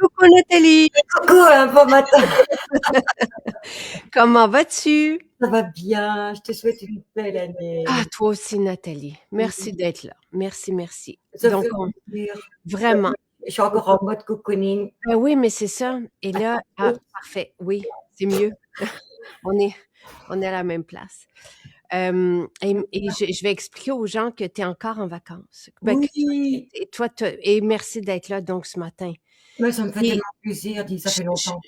Coucou Nathalie, Coucou, un bon matin. comment vas-tu? Ça va bien, je te souhaite une belle année. Ah, toi aussi Nathalie, Oui, merci d'être là. Merci, merci. ça Donc fait on plaisir. vraiment. Je suis encore en mode cocooning. Ben oui, mais c'est ça. Et là, parfait, oui, c'est mieux. On est on est à la même place. Et je vais expliquer aux gens que tu es encore en vacances. Ben, que Oui, et toi, et merci d'être là donc ce matin. mais ça me fait Et tellement plaisir, dis, ça je fait je longtemps.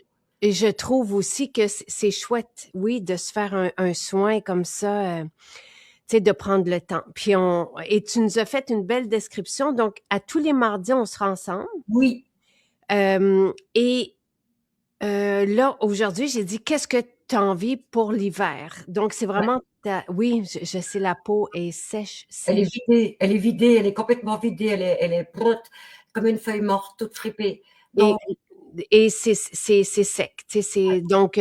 et je trouve aussi que c'est chouette, oui, de se faire un soin comme ça, tu sais, de prendre le temps. Puis et tu nous as fait une belle description. Donc, à tous les mardis, on sera ensemble. Oui, Et là, aujourd'hui, j'ai dit, qu'est-ce que tu as envie pour l'hiver? Donc, c'est ouais, vraiment, oui, je sais, la peau est sèche, elle est sèche. vidée, elle est vidée, elle est complètement vidée, elle est brute, comme une feuille morte, toute fripée. Et, Donc, et c'est sec. Tu sais, donc,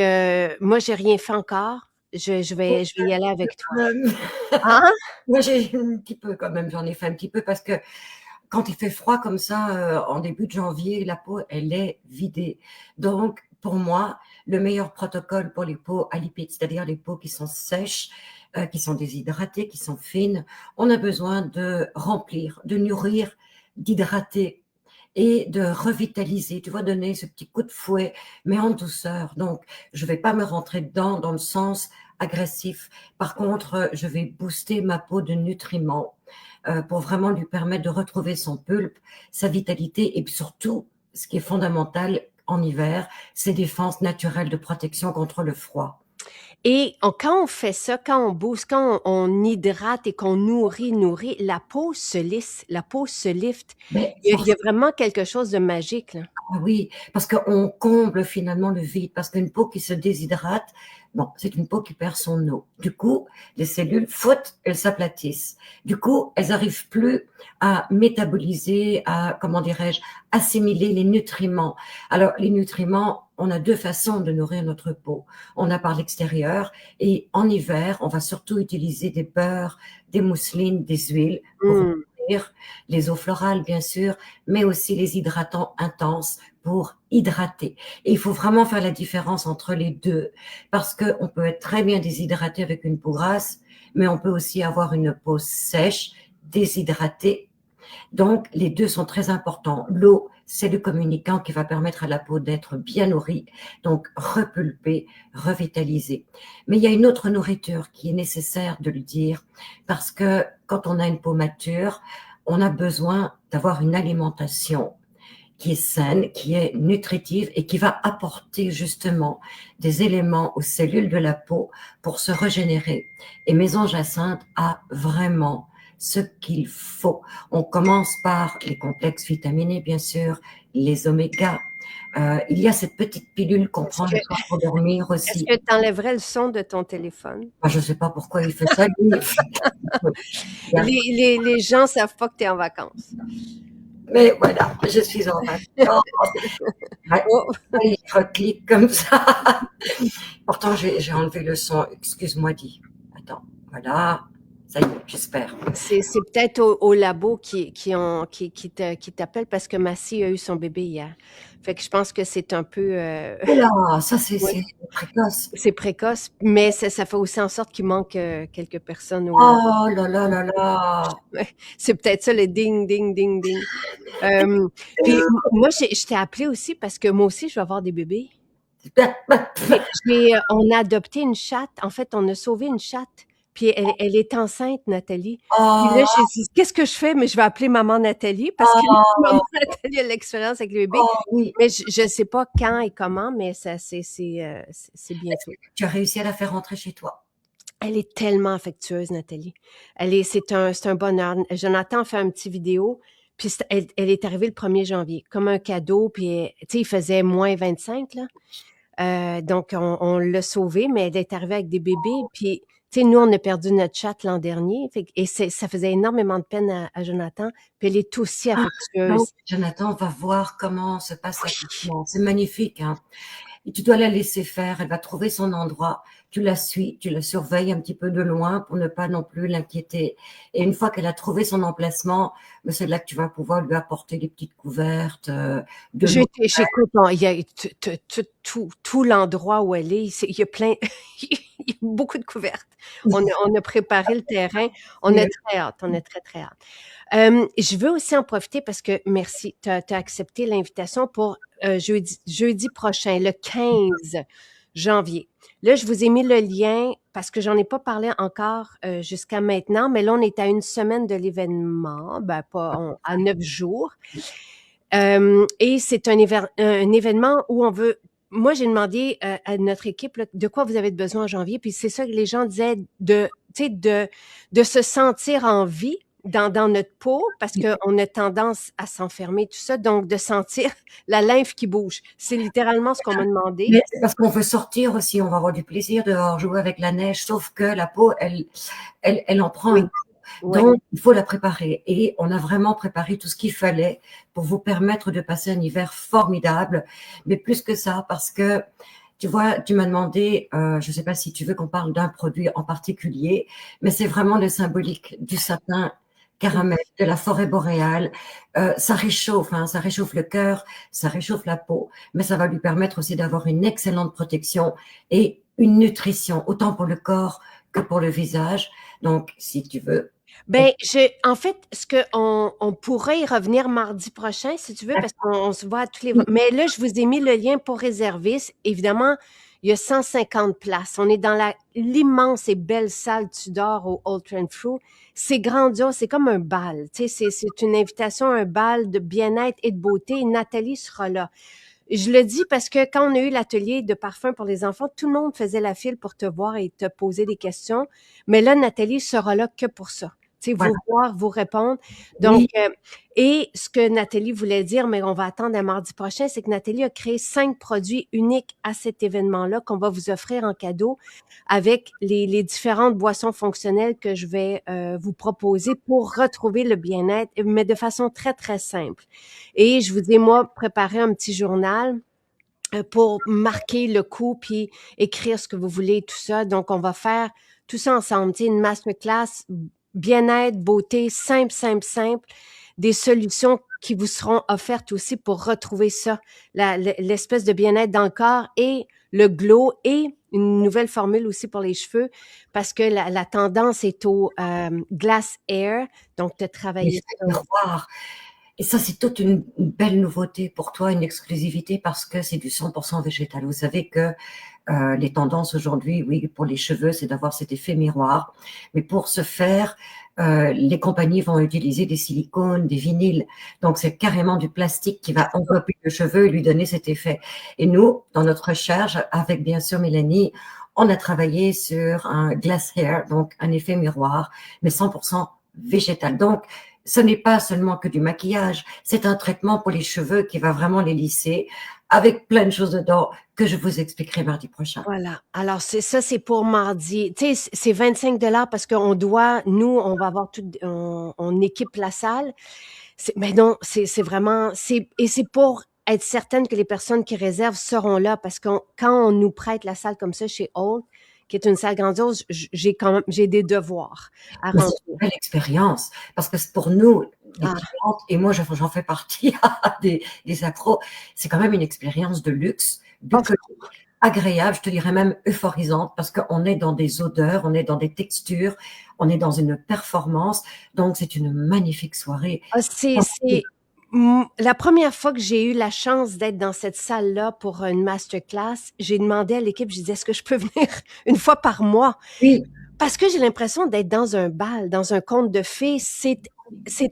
moi, j'ai rien fait encore. Je vais y aller avec toi. Hein? moi j'ai un petit peu quand même, j'en ai fait un petit peu parce que quand il fait froid comme ça, en début de janvier, la peau, elle est vidée. Donc, pour moi, le meilleur protocole pour les peaux alipides, c'est-à-dire les peaux qui sont sèches, qui sont déshydratées, qui sont fines, on a besoin de remplir, de nourrir, d'hydrater et de revitaliser, tu vois, donner ce petit coup de fouet, mais en douceur. Donc, je vais pas me rentrer dedans dans le sens agressif. Par contre, je vais booster ma peau de nutriments pour vraiment lui permettre de retrouver son pulpe, sa vitalité et puis surtout, ce qui est fondamental en hiver, ses défenses naturelles de protection contre le froid. Et quand on fait ça, quand on booste, quand on hydrate et qu'on nourrit, la peau se lisse, la peau se lift. Mais Il y a vraiment quelque chose de magique, là. ah oui, parce qu'on comble finalement le vide, parce qu'une peau qui se déshydrate, bon, c'est une peau qui perd son eau. Du coup, les cellules foutent, elles s'aplatissent. Du coup, elles n'arrivent plus à métaboliser, à, comment dirais-je, assimiler les nutriments. Alors, les nutriments, on a deux façons de nourrir notre peau. On a par l'extérieur et en hiver, on va surtout utiliser des beurres, des mousselines, des huiles pour Mmh. nourrir les eaux florales, bien sûr, mais aussi les hydratants intenses pour hydrater. Et il faut vraiment faire la différence entre les deux, parce qu'on peut être très bien déshydraté avec une peau grasse, mais on peut aussi avoir une peau sèche, déshydratée. Donc, les deux sont très importants. L'eau, c'est le communicant qui va permettre à la peau d'être bien nourrie, donc repulpée, revitalisée. Mais il y a une autre nourriture qui est nécessaire de le dire, parce que quand on a une peau mature, on a besoin d'avoir une alimentation qui est saine, qui est nutritive et qui va apporter justement des éléments aux cellules de la peau pour se régénérer. Et Maison Jacinthe a vraiment ce qu'il faut. On commence par les complexes vitaminés, bien sûr, les oméga. Il y a cette petite pilule qu'on Est-ce prend que le soir pour dormir est-ce aussi. que tu enlèverais le son de ton téléphone? Moi, je ne sais pas pourquoi il fait ça, lui. Les gens savent pas que tu es en vacances. Mais voilà, je suis en vacances. Ouais, Oh! il reclique comme ça. Pourtant, j'ai enlevé le son. Excuse-moi, dis. Attends, voilà. Ça y est, j'espère. C'est peut-être au labo qui t'appellent parce que Massy a eu son bébé hier. Fait que je pense que c'est un peu, Oula, ça, oui, c'est précoce. c'est précoce, mais ça fait aussi en sorte qu'il manque, quelques personnes au labo. Oh là là là là. Ouais, c'est peut-être ça le ding, ding, ding, ding. Puis moi, je t'ai appelé aussi parce que moi aussi, je vais avoir des bébés. On a adopté une chatte. En fait, on a sauvé une chatte. Puis elle est enceinte, Nathalie. Puis là, j'ai Oh, dit, qu'est-ce que je fais? Mais je vais appeler maman Nathalie parce que maman oh, Nathalie a l'expérience avec les bébés. oh, oui. Mais je ne sais pas quand et comment, mais ça, c'est Est-ce bientôt. que tu as réussi à la faire rentrer chez toi? Elle est tellement affectueuse, Nathalie. C'est un bonheur. Jonathan a fait un petit vidéo, puis elle est arrivée le 1er janvier, comme un cadeau, puis tu sais, il faisait moins 25, là. Donc, on l'a sauvée, mais elle est arrivée avec des bébés, puis Tu sais, nous, on a perdu notre chatte l'an dernier, et ça faisait énormément de peine à Jonathan, puis elle est aussi Donc, affectueuse. Jonathan va voir comment se passe l'accouchement. C'est magnifique, hein. Et tu dois la laisser faire, elle va trouver son endroit. Tu la suis, tu la surveilles un petit peu de loin pour ne pas non plus l'inquiéter. Et une fois qu'elle a trouvé son emplacement, ben, c'est là que tu vas pouvoir lui apporter des petites couvertes, de l'eau. J'écoute, il y a tout l'endroit où elle est, il y a plein, il y a beaucoup de couvertes. On a préparé le terrain, on a très hâte, on a très, très hâte. Je veux aussi en profiter parce que, merci, tu as accepté l'invitation pour jeudi prochain, le 15 janvier. Là, je vous ai mis le lien parce que j'en ai pas parlé encore jusqu'à maintenant, mais là, on est à une semaine de l'événement, ben pas à 9 jours. Et c'est un événement où on veut. Moi, j'ai demandé à notre équipe là, de quoi vous avez besoin en janvier, puis c'est ça que les gens disaient tu sais, de se sentir en vie dans notre peau, parce qu'on a tendance à s'enfermer, tout ça, donc de sentir la lymphe qui bouge. C'est littéralement ce qu'on m'a demandé. Mais c'est parce qu'on veut sortir aussi, on va avoir du plaisir dehors, jouer avec la neige, sauf que la peau, elle en prend Oui, un coup. oui. Donc, il faut la préparer. Et on a vraiment préparé tout ce qu'il fallait pour vous permettre de passer un hiver formidable. Mais plus que ça, parce que, tu vois, tu m'as demandé, je ne sais pas si tu veux qu'on parle d'un produit en particulier, mais c'est vraiment le symbolique du sapin caramel, de la forêt boréale. Ça réchauffe, hein, ça réchauffe le cœur, ça réchauffe la peau, mais ça va lui permettre aussi d'avoir une excellente protection et une nutrition, autant pour le corps que pour le visage. Donc, si tu veux. Ben, en fait, on pourrait y revenir mardi prochain, si tu veux, parce qu'on se voit à tous les. Mais là, je vous ai mis le lien pour réserver. Évidemment, il y a 150 places. On est dans l'immense et belle salle Tudor au Old Renfrew. C'est grandiose, c'est comme un bal. Tu sais, c'est une invitation à un bal de bien-être et de beauté. Nathalie sera là. Je le dis parce que quand on a eu l'atelier de parfum pour les enfants, tout le monde faisait la file pour te voir et te poser des questions. Mais là, Nathalie sera là que pour ça. Tu sais, Voilà. vous voir, vous répondre. Donc, Oui. et ce que Nathalie voulait dire, mais on va attendre à mardi prochain, c'est que Nathalie a créé 5 produits uniques à cet événement-là qu'on va vous offrir en cadeau avec les différentes boissons fonctionnelles que je vais vous proposer pour retrouver le bien-être, mais de façon très, très simple. Et je vous ai, moi, préparé un petit journal pour marquer le coup, puis écrire ce que vous voulez, tout ça. Donc, on va faire tout ça ensemble. Tu sais, une masterclass bien-être, beauté, simple, simple, simple. Des solutions qui vous seront offertes aussi pour retrouver ça, l'espèce de bien-être dans le corps et le glow et une nouvelle formule aussi pour les cheveux parce que la tendance est au glass hair. Donc, de travailler L'effet ça. miroir. Et ça, c'est toute une belle nouveauté pour toi, une exclusivité parce que c'est du 100% végétal. Vous savez que les tendances aujourd'hui, oui, pour les cheveux, c'est d'avoir cet effet miroir. Mais pour ce faire, les compagnies vont utiliser des silicones, des vinyles. Donc, c'est carrément du plastique qui va envelopper le cheveu et lui donner cet effet. Et nous, dans notre recherche, avec bien sûr Mélanie, on a travaillé sur un glass hair, donc un effet miroir, mais 100% végétal. Donc, ce n'est pas seulement que du maquillage, c'est un traitement pour les cheveux qui va vraiment les lisser avec plein de choses dedans que je vous expliquerai mardi prochain. Voilà. Alors, c'est pour mardi. Tu sais, c'est 25 $ parce qu'on doit, nous, on va avoir on équipe la salle. Mais non, c'est vraiment, et c'est pour être certaine que les personnes qui réservent seront là parce que quand on nous prête la salle comme ça chez Old, qui est une salle grandiose, j'ai des devoirs à Mais c'est remplir. une belle expérience parce que pour nous, les Ah, clientes, et moi j'en fais partie des accros, c'est quand même une expérience de luxe, oh, bucolique, agréable, je te dirais même euphorisante parce qu'on est dans des odeurs, on est dans des textures, on est dans une performance, donc c'est une magnifique soirée. la première fois que j'ai eu la chance d'être dans cette salle-là pour une masterclass, j'ai demandé à l'équipe, je disais, est-ce que je peux venir une fois par mois? Oui, Parce que j'ai l'impression d'être dans un bal, dans un conte de fées. C'est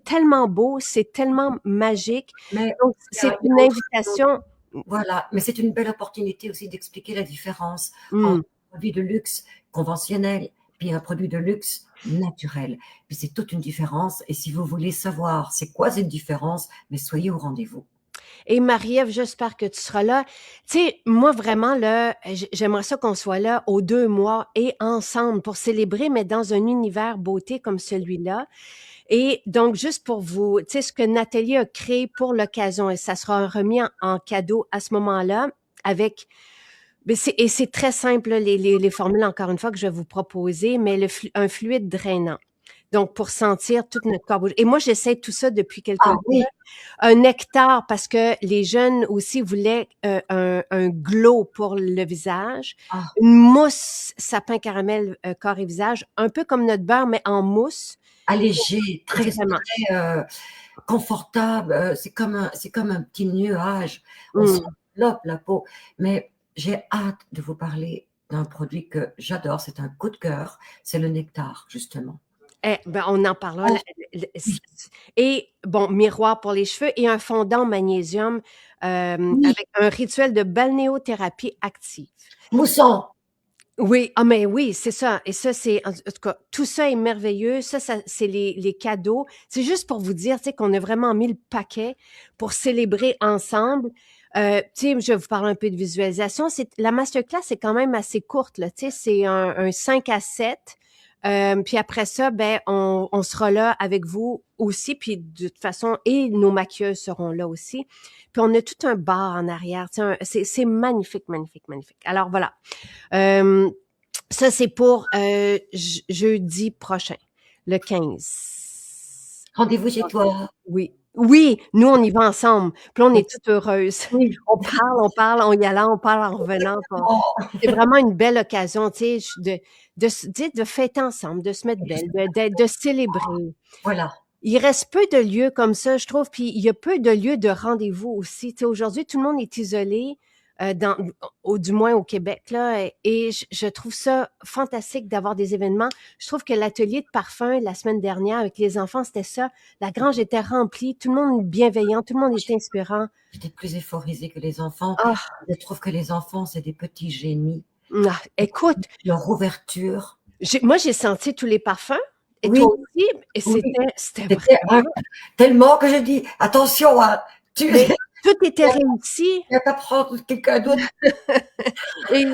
tellement beau, c'est tellement magique. mais Donc, il y c'est a une autre chose. invitation. Voilà, mais c'est une belle opportunité aussi d'expliquer la différence Hmm. entre un produit de luxe conventionnel puis un produit de luxe naturel. Puis c'est toute une différence. Et si vous voulez savoir c'est quoi cette différence, mais soyez au rendez-vous. Et Marie-Ève, j'espère que tu seras là. Tu sais, moi, vraiment, là, j'aimerais ça qu'on soit là aux 2 mois et ensemble pour célébrer, mais dans un univers beauté comme celui-là. Et donc, juste pour vous, tu sais, ce que Nathalie a créé pour l'occasion, et ça sera remis en cadeau à ce moment-là, avec mais et c'est très simple, là, les formules, encore une fois, que je vais vous proposer, mais un fluide drainant. Donc, pour sentir toute notre corps bouger. Et moi, j'essaie tout ça depuis quelques Ah mois. oui, Un nectar, parce que les jeunes aussi voulaient un glow pour le visage. ah, Une mousse sapin caramel corps et visage, un peu comme notre beurre, mais en mousse. allégé, très, Vraiment. très confortable. C'est comme un petit nuage. On Mm. s'enveloppe la peau. Mais j'ai hâte de vous parler d'un produit que j'adore. C'est un coup de cœur. C'est le nectar, justement. Eh, ben, on en parlera. Oh, oui, Et bon, miroir pour les cheveux et un fondant magnésium oui, avec un rituel de balnéothérapie active. moussant. Oui, ah mais oui, c'est ça. Et ça, c'est, en tout cas, tout ça est merveilleux. Ça c'est les cadeaux. C'est juste pour vous dire, tu sais, qu'on a vraiment mis le paquet pour célébrer ensemble. Tu sais, je vais vous parler un peu de visualisation. La masterclass est quand même assez courte, là. Tu sais, c'est un 5 à 7. Puis après ça, ben, on sera là avec vous aussi. Puis de toute façon, et nos maquilleuses seront là aussi. Puis on a tout un bar en arrière. Tu sais, c'est magnifique, magnifique, magnifique. Alors voilà. Euh, Ça, c'est pour jeudi prochain, le 15. Rendez-vous chez toi. Oui. Oui, nous, on y va ensemble. Puis là, on est Oui, toutes heureuses. oui. On y allant, on parle en revenant. Oh, C'est vraiment une belle occasion, tu sais, tu sais, de fêter ensemble, de se mettre belle, de célébrer. voilà. Il reste peu de lieux comme ça, je trouve, puis il y a peu de lieux de rendez-vous aussi. Tu sais, aujourd'hui, tout le monde est isolé, du moins au Québec, là, et je trouve ça fantastique d'avoir des événements. Je trouve que l'atelier de parfum la semaine dernière avec les enfants, c'était ça. La grange était remplie, tout le monde bienveillant, tout le monde était inspirant. J'étais plus euphorisée que les enfants. Ah, Je trouve que les enfants, c'est des petits génies. écoute, Leur ouverture. moi, j'ai senti tous les parfums, et Oui, toi aussi, et oui. c'était C'était vraiment, tellement que je dis, attention, hein, tu mais tout était réussi. viens t'apprendre quelqu'un d'autre. Et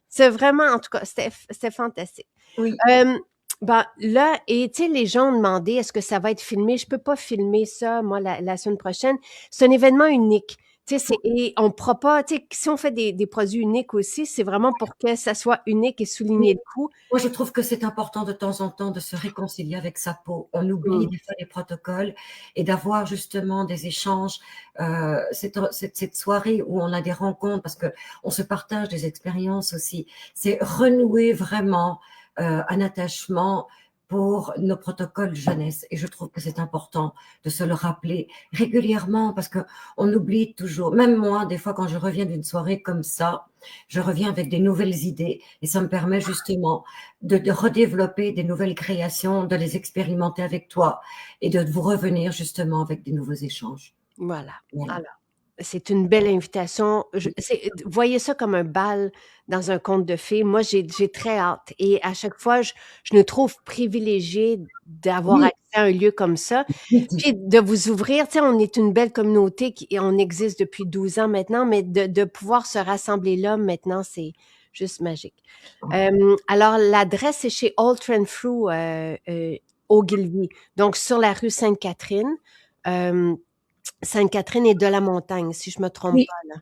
c'est vraiment, en tout cas, c'était fantastique. Oui, Euh, ben, là, et tu sais, les gens ont demandé est-ce que ça va être filmé? Je peux pas filmer ça, moi, la semaine prochaine. C'est un événement unique. Tu sais, et on ne pourra pas, tu sais, si on fait des produits uniques aussi, c'est vraiment pour que ça soit unique et souligner oui. le coup. Moi, je trouve que c'est important de temps en temps de se réconcilier avec sa peau. On oublie Mm. des fois les protocoles et d'avoir justement des échanges. Cette soirée où on a des rencontres parce que on se partage des expériences aussi. C'est renouer vraiment un attachement pour nos protocoles jeunesse. Et je trouve que c'est important de se le rappeler régulièrement parce que on oublie toujours. Même moi, des fois, quand je reviens d'une soirée comme ça, je reviens avec des nouvelles idées et ça me permet justement de redévelopper des nouvelles créations, de les expérimenter avec toi et de vous revenir justement avec des nouveaux échanges. Voilà. Voilà. Alors, c'est une belle invitation. Voyez ça comme un bal dans un conte de fées. Moi, j'ai très hâte. Et à chaque fois, je nous trouve privilégiés d'avoir Oui, accès à un lieu comme ça. oui, Puis de vous ouvrir. Tu sais, on est une belle communauté et on existe depuis 12 ans maintenant, mais de pouvoir se rassembler là maintenant, c'est juste magique. Alors, l'adresse est chez Old Renfrew, Ogilvy, donc sur la rue Sainte-Catherine. Euh, Sainte-Catherine et de la Montagne, si je me trompe oui. pas, là.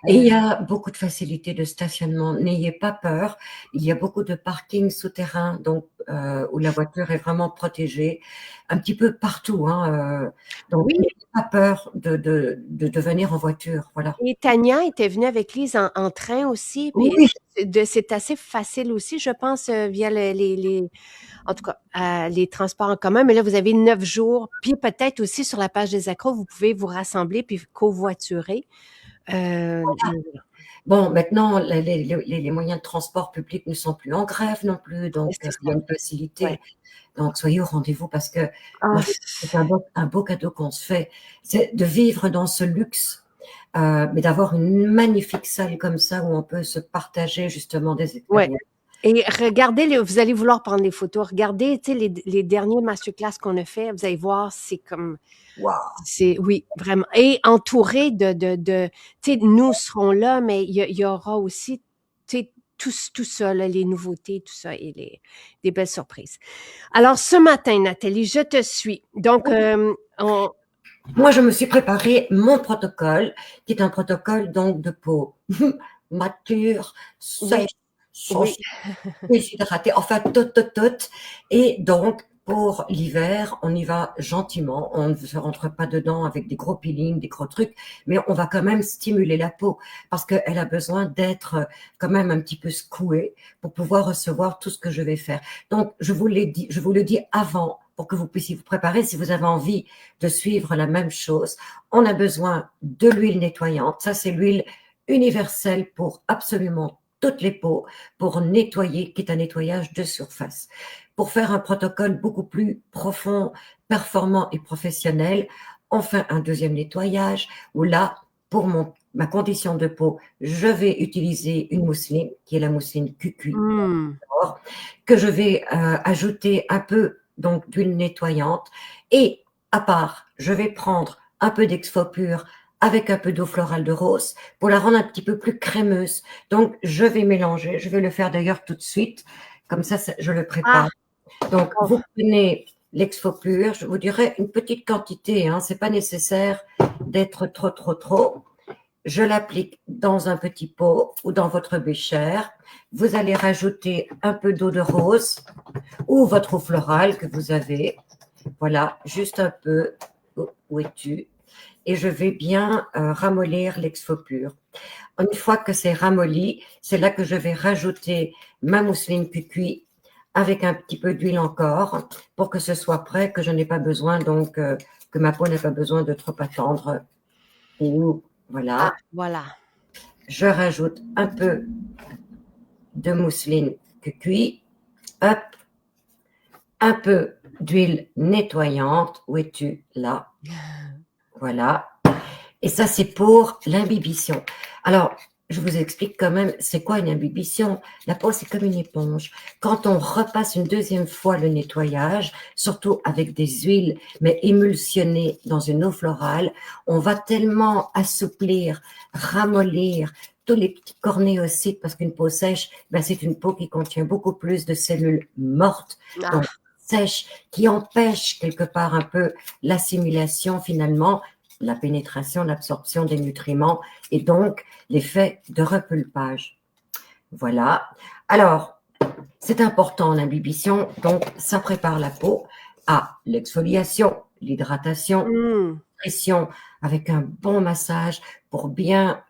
Et il y a beaucoup de facilités de stationnement. N'ayez pas peur. Il y a beaucoup de parkings souterrains, donc où la voiture est vraiment protégée, un petit peu partout. Hein, donc Oui, n'ayez pas peur de venir en voiture. Voilà. et Tania était venue avec Lise en train aussi, puis Oui, c'est assez facile aussi, je pense, via en tout cas, les transports en commun. Mais là, vous avez 9 jours, puis peut-être aussi sur la page des accros, vous pouvez vous rassembler puis covoiturer. Voilà. bon, maintenant, les moyens de transport public ne sont plus en grève non plus, donc C'est il y ça, a une ouais. facilité. Donc, soyez au rendez-vous parce que moi, Ah, c'est un beau cadeau qu'on se fait, c'est de vivre dans ce luxe, mais d'avoir une magnifique salle comme ça où on peut se partager justement des ouais. expériences. Et regardez, vous allez vouloir prendre des photos. Regardez, tu sais, les derniers masterclass qu'on a fait, vous allez voir, c'est comme, Waouh! oui, vraiment. Et entouré tu sais, nous serons là, mais il y aura aussi, tu sais, tout ça, là, les nouveautés, tout ça, et des belles surprises. Alors, ce matin, Nathalie, je te suis. Donc, Moi, je me suis préparé mon protocole, qui est un protocole donc de peau mature, oui, sèche, oui. sensible, déshydratée, enfin tout. Et donc, pour l'hiver, on y va gentiment. On ne se rentre pas dedans avec des gros peelings, des gros trucs, mais on va quand même stimuler la peau parce qu'elle a besoin d'être quand même un petit peu secouée pour pouvoir recevoir tout ce que je vais faire. Donc, je vous le dis avant pour que vous puissiez vous préparer si vous avez envie de suivre la même chose. On a besoin de l'huile nettoyante. Ça, c'est l'huile universelle pour absolument toutes les peaux, pour nettoyer, qui est un nettoyage de surface. Pour faire un protocole beaucoup plus profond, performant et professionnel, on fait un deuxième nettoyage où là, pour ma condition de peau, je vais utiliser une mousseline, qui est la mousseline QQ, Hmm. que je vais ajouter un peu donc d'huile nettoyante et à part, je vais prendre un peu d'Exfo Pur avec un peu d'eau florale de rose pour la rendre un petit peu plus crémeuse. Donc, je vais mélanger. Je vais le faire d'ailleurs tout de suite. Comme ça, je le prépare. Ah, Donc, oh, vous prenez l'Exfo Pur. Je vous dirais une petite quantité. Hein. C'est pas nécessaire d'être trop. Je l'applique dans un petit pot ou dans votre bécher. Vous allez rajouter un peu d'eau de rose ou votre eau florale que vous avez. Voilà, juste un peu. Où es-tu? Et je vais bien ramollir l'Exfo Pur. Une fois que c'est ramolli, c'est là que je vais rajouter ma mousseline cuit avec un petit peu d'huile encore pour que ce soit prêt, que je n'ai pas besoin, donc que ma peau n'a pas besoin de trop attendre. Voilà. voilà. Je rajoute un peu de mousseline cuit. Hop, un peu d'huile nettoyante. Où es-tu? Là. Voilà. Et ça, c'est pour l'imbibition. Alors, je vous explique quand même, c'est quoi une imbibition? La peau, c'est comme une éponge. Quand on repasse une deuxième fois le nettoyage, surtout avec des huiles, mais émulsionnées dans une eau florale, on va tellement assouplir, ramollir tous les petits cornéocytes, parce qu'une peau sèche, ben, c'est une peau qui contient beaucoup plus de cellules mortes, Ah, donc sèches, qui empêchent quelque part un peu l'assimilation finalement, la pénétration, l'absorption des nutriments et donc l'effet de repulpage. Voilà. Alors, c'est important l'imbibition, donc ça prépare la peau à l'exfoliation, l'hydratation, hmm. pression avec un bon massage pour bien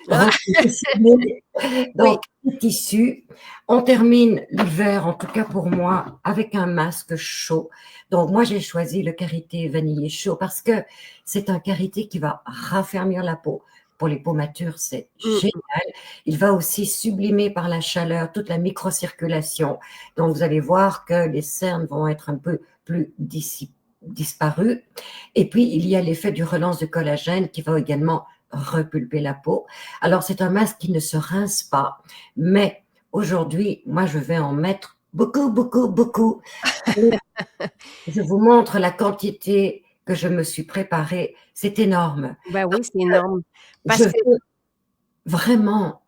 Ah, repositionner oui. donc les tissus. On termine l'hiver, en tout cas pour moi, avec un masque chaud. Donc moi j'ai choisi le karité vanillé chaud parce que c'est un karité qui va raffermir la peau. Pour les peaux matures, c'est Hmm. génial. Il va aussi sublimer par la chaleur toute la microcirculation. Donc vous allez voir que les cernes vont être un peu plus disparues. Et puis il y a l'effet du relance de collagène qui va également repulper la peau. Alors, c'est un masque qui ne se rince pas, mais aujourd'hui, moi, je vais en mettre beaucoup. Je vous montre la quantité que je me suis préparée. C'est énorme. Ben oui, c'est énorme. Je Parce que, veux vraiment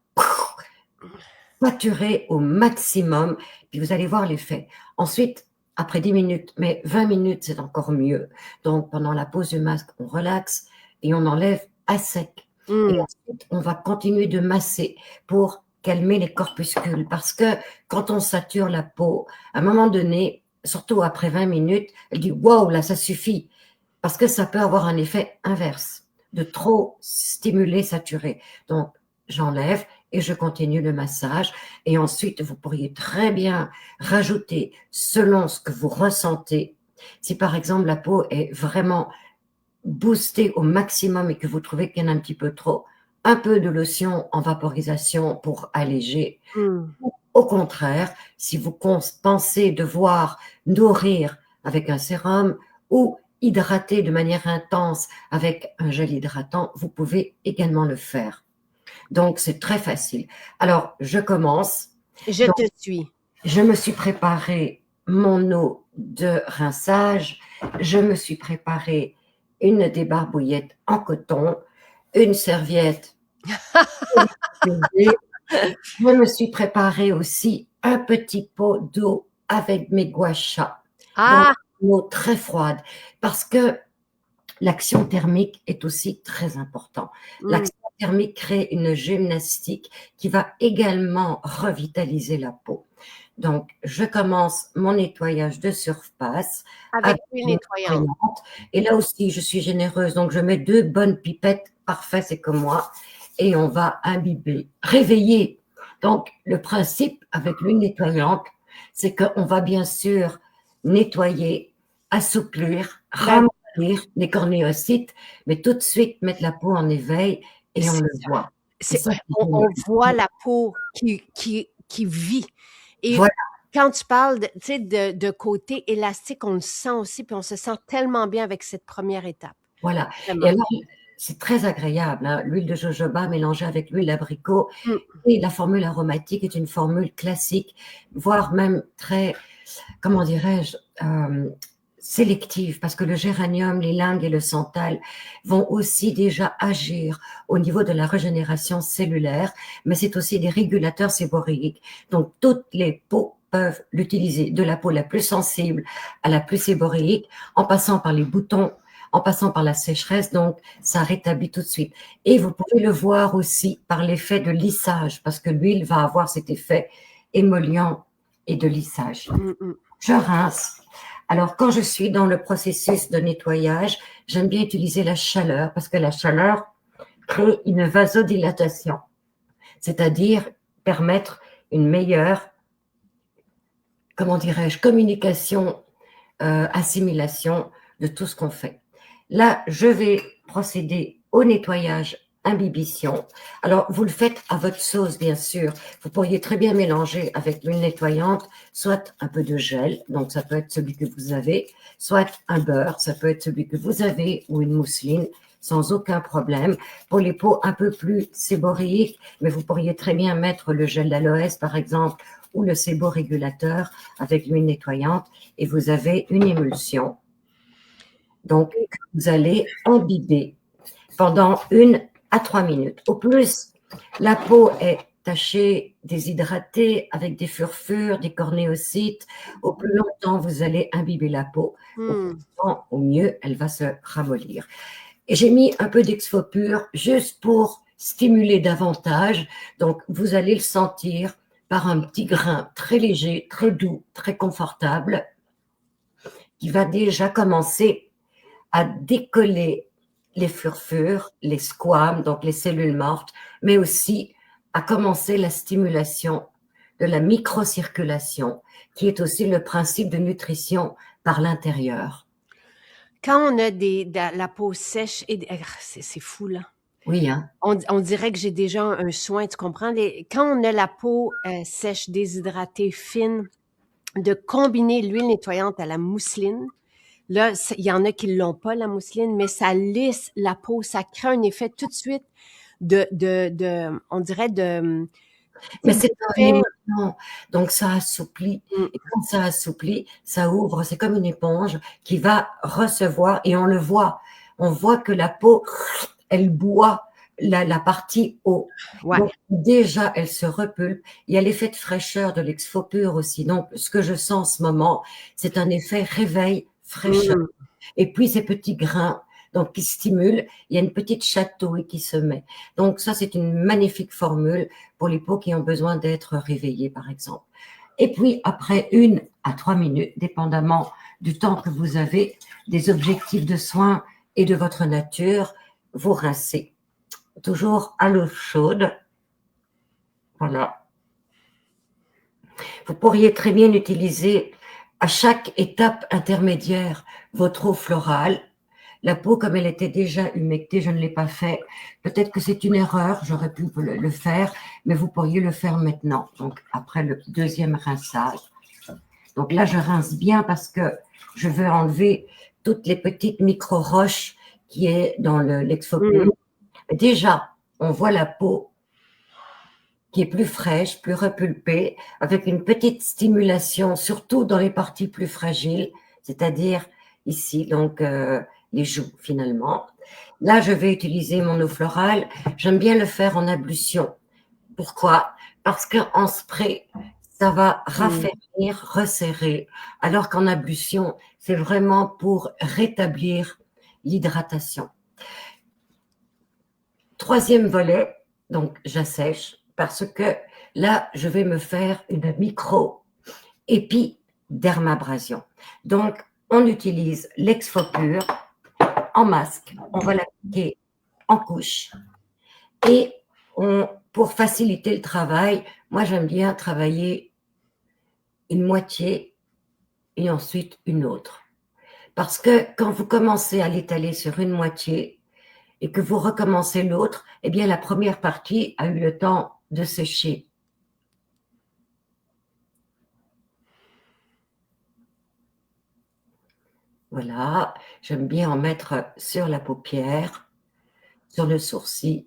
saturer au maximum, puis vous allez voir l'effet. Ensuite, après 10 minutes, mais 20 minutes, c'est encore mieux. Donc, pendant la pause du masque, on relaxe et on enlève à sec. Et hmm. ensuite, on va continuer de masser pour calmer les corpuscules. Parce que quand on sature la peau, à un moment donné, surtout après 20 minutes, elle dit, wow, là, ça suffit. Parce que ça peut avoir un effet inverse, de trop stimuler, saturer. Donc, j'enlève et je continue le massage. Et ensuite, vous pourriez très bien rajouter selon ce que vous ressentez. Si par exemple la peau est vraiment boostée au maximum et que vous trouvez qu'il y en a un petit peu trop, un peu de lotion en vaporisation pour alléger. Hmm. Au contraire, si vous pensez devoir nourrir avec un sérum ou hydrater de manière intense avec un gel hydratant, vous pouvez également le faire. Donc, c'est très facile. Alors, je commence. Je Donc, te suis. je me suis préparé mon eau de rinçage, je me suis préparé une débarbouillette en coton, une serviette, je me suis préparé aussi un petit pot d'eau avec mes gua sha, donc Ah! une eau très froide, parce que l'action thermique est aussi très importante. Mmh. L'action thermique crée une gymnastique qui va également revitaliser la peau. Donc, je commence mon nettoyage de surface Avec avec l'huile une nettoyante. nettoyante. Et là aussi, je suis généreuse. Donc, je mets 2 bonnes pipettes. Parfait, c'est comme moi. Et on va imbiber, réveiller. Donc, le principe avec l'huile nettoyante, c'est qu'on va bien sûr nettoyer, assouplir, Ben, ramollir les cornéocytes, mais tout de suite mettre la peau en éveil et on c'est le ça. voit. C'est C'est ça qui on voit la peau qui vit et voilà, quand tu parles de, tu sais, de côté élastique, on le sent aussi, puis on se sent tellement bien avec cette première étape. voilà. Et Vraiment. alors, c'est très agréable, hein, l'huile de jojoba mélangée avec l'huile d'abricot Mmh. et la formule aromatique est une formule classique, voire même très, comment dirais-je, sélective, parce que le géranium, l'ilang et le santal vont aussi déjà agir au niveau de la régénération cellulaire, mais c'est aussi des régulateurs séboréiques. Donc, toutes les peaux peuvent l'utiliser, de la peau la plus sensible à la plus séboréique, en passant par les boutons, en passant par la sécheresse, donc ça rétablit tout de suite. Et vous pouvez le voir aussi par l'effet de lissage, parce que l'huile va avoir cet effet émollient et de lissage. Mmh mh. Je rince. Alors, quand je suis dans le processus de nettoyage, j'aime bien utiliser la chaleur parce que la chaleur crée une vasodilatation, c'est-à-dire permettre une meilleure, comment dirais-je, communication, assimilation de tout ce qu'on fait. Là, je vais procéder au nettoyage imbibition. Alors, vous le faites à votre sauce, bien sûr. Vous pourriez très bien mélanger avec l'huile nettoyante, soit un peu de gel, donc ça peut être celui que vous avez, soit un beurre, ça peut être celui que vous avez, ou une mousseline, sans aucun problème. Pour les peaux un peu plus séboréiques, mais vous pourriez très bien mettre le gel d'aloès, par exemple, ou le séborégulateur avec l'huile nettoyante, et vous avez une émulsion. Donc, Et vous allez imbiber pendant 1 à 3 minutes. Au plus, la peau est tachée, déshydratée, avec des furfures, des cornéocytes. Au plus longtemps vous allez imbiber la peau, au plus mmh. longtemps, au mieux, elle va se ramollir. Et j'ai mis un peu d'exfopur juste pour stimuler davantage. Donc, vous allez le sentir par un petit grain très léger, très doux, très confortable, qui va déjà commencer à décoller les furfures, les squames, donc les cellules mortes, mais aussi à commencer la stimulation de la microcirculation, qui est aussi le principe de nutrition par l'intérieur. Quand on a la peau sèche et c'est fou, là. Oui, hein? On dirait que j'ai déjà un soin, tu comprends? Quand on a la peau, sèche, déshydratée, fine, de combiner l'huile nettoyante à la mousseline. Là, il y en a qui l'ont pas, la mousseline, mais ça lisse la peau, ça crée un effet tout de suite on dirait Mais tu sais, c'est un d'effet. émollient, donc ça assouplit Mmh. et quand ça assouplit, ça ouvre, c'est comme une éponge qui va recevoir et on le voit. On voit que la peau, elle boit la partie haut. Ouais. Donc déjà, elle se repulpe. Il y a l'effet de fraîcheur de l'exfopure aussi. Donc ce que je sens en ce moment, c'est un effet réveil, fraîcheur. Mmh. Et puis ces petits grains, donc qui stimulent, il y a une petite chatouille qui se met. Donc ça, c'est une magnifique formule pour les peaux qui ont besoin d'être réveillées, par exemple. Et puis après 1 à 3 minutes, dépendamment du temps que vous avez, des objectifs de soins et de votre nature, vous rincez. Toujours à l'eau chaude. Voilà. Vous pourriez très bien utiliser à chaque étape intermédiaire votre eau florale. La peau, comme elle était déjà humectée, je ne l'ai pas fait. Peut-être que c'est une erreur, j'aurais pu le faire, mais vous pourriez le faire maintenant. Donc, après le deuxième rinçage. Donc là, je rince bien parce que je veux enlever toutes les petites micro-roches qui est dans l'exfopure. Mmh. Déjà, on voit la peau qui est plus fraîche, plus repulpée, avec une petite stimulation, surtout dans les parties plus fragiles, c'est-à-dire ici, donc les joues finalement. Là, je vais utiliser mon eau florale. J'aime bien le faire en ablution. Pourquoi? Parce qu'en spray, ça va raffermir, resserrer, alors qu'en ablution, c'est vraiment pour rétablir l'hydratation. Troisième volet, donc j'assèche, parce que là, je vais me faire une micro-épidermabrasion. Donc, on utilise l'exfopure en masque, on va l'appliquer en couche et pour faciliter le travail, moi j'aime bien travailler une moitié et ensuite une autre. Parce que quand vous commencez à l'étaler sur une moitié et que vous recommencez l'autre, eh bien la première partie a eu le temps de sécher. Voilà, j'aime bien en mettre sur la paupière, sur le sourcil,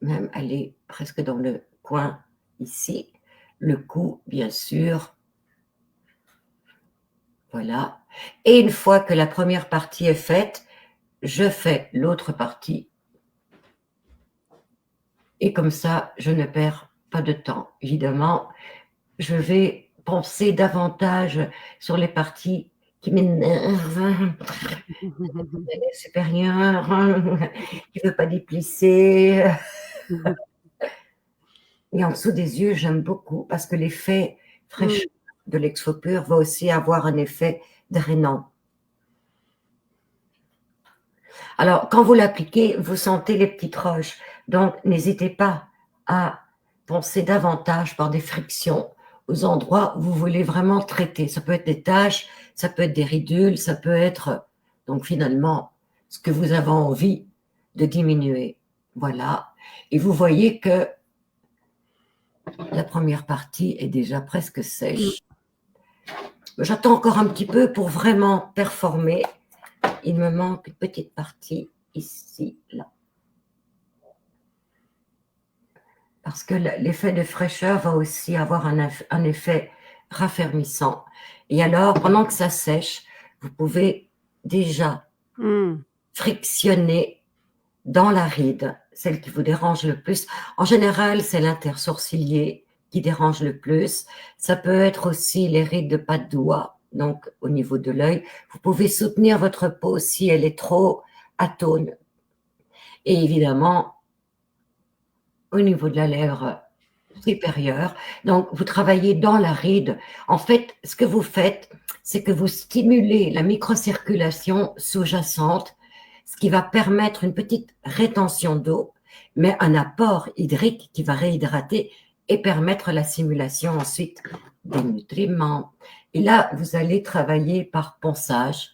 même aller presque dans le coin ici, le cou bien sûr. Voilà. Et une fois que la première partie est faite, je fais l'autre partie. Et comme ça, je ne perds pas de temps. Évidemment, je vais penser davantage sur les parties qui m'énervent, les supérieures, qui ne veut pas déplisser. Et en dessous des yeux, j'aime beaucoup parce que l'effet fraîcheur de l'exfopure va aussi avoir un effet drainant. Alors, quand vous l'appliquez, vous sentez les petites roches. Donc, n'hésitez pas à penser davantage par des frictions aux endroits où vous voulez vraiment traiter. Ça peut être des taches, ça peut être des ridules, ça peut être, donc finalement, ce que vous avez envie de diminuer. Voilà. Et vous voyez que la première partie est déjà presque sèche. J'attends encore un petit peu pour vraiment performer. Il me manque une petite partie ici, là. Parce que l'effet de fraîcheur va aussi avoir un effet raffermissant. Et alors, pendant que ça sèche, vous pouvez déjà frictionner dans la ride, celle qui vous dérange le plus. En général, c'est l'intersourcilier qui dérange le plus. Ça peut être aussi les rides de pas de doigt, donc au niveau de l'œil. Vous pouvez soutenir votre peau si elle est trop atone. Et évidemment, au niveau de la lèvre supérieure. Donc, vous travaillez dans la ride. En fait, ce que vous faites, c'est que vous stimulez la microcirculation sous-jacente, ce qui va permettre une petite rétention d'eau, mais un apport hydrique qui va réhydrater et permettre la simulation ensuite des nutriments. Et là, vous allez travailler par ponçage,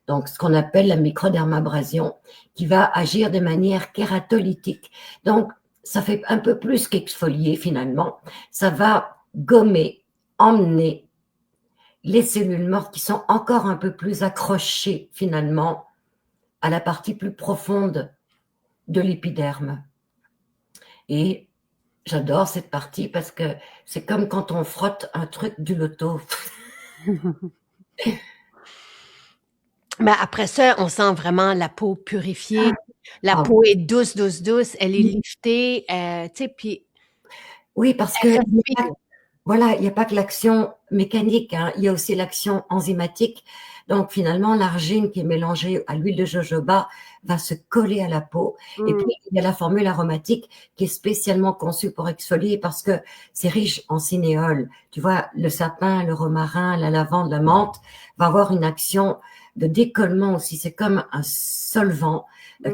donc ce qu'on appelle la microdermabrasion, qui va agir de manière kératolytique. Donc, ça fait un peu plus qu'exfolier finalement. Ça va gommer, emmener les cellules mortes qui sont encore un peu plus accrochées finalement à la partie plus profonde de l'épiderme. Et j'adore cette partie parce que c'est comme quand on frotte un truc du loto. Mais après ça, on sent vraiment la peau purifiée. La peau est douce, douce, douce. Elle est liftée. Tu sais, puis... Oui, parce que voilà, il n'y a pas que l'action mécanique, hein, il y a aussi l'action enzymatique. Donc finalement, l'argine qui est mélangée à l'huile de jojoba va se coller à la peau. Et puis il y a la formule aromatique qui est spécialement conçue pour exfolier parce que c'est riche en cinéole. Tu vois, le sapin, le romarin, la lavande, la menthe va avoir une action de décollement aussi. C'est comme un solvant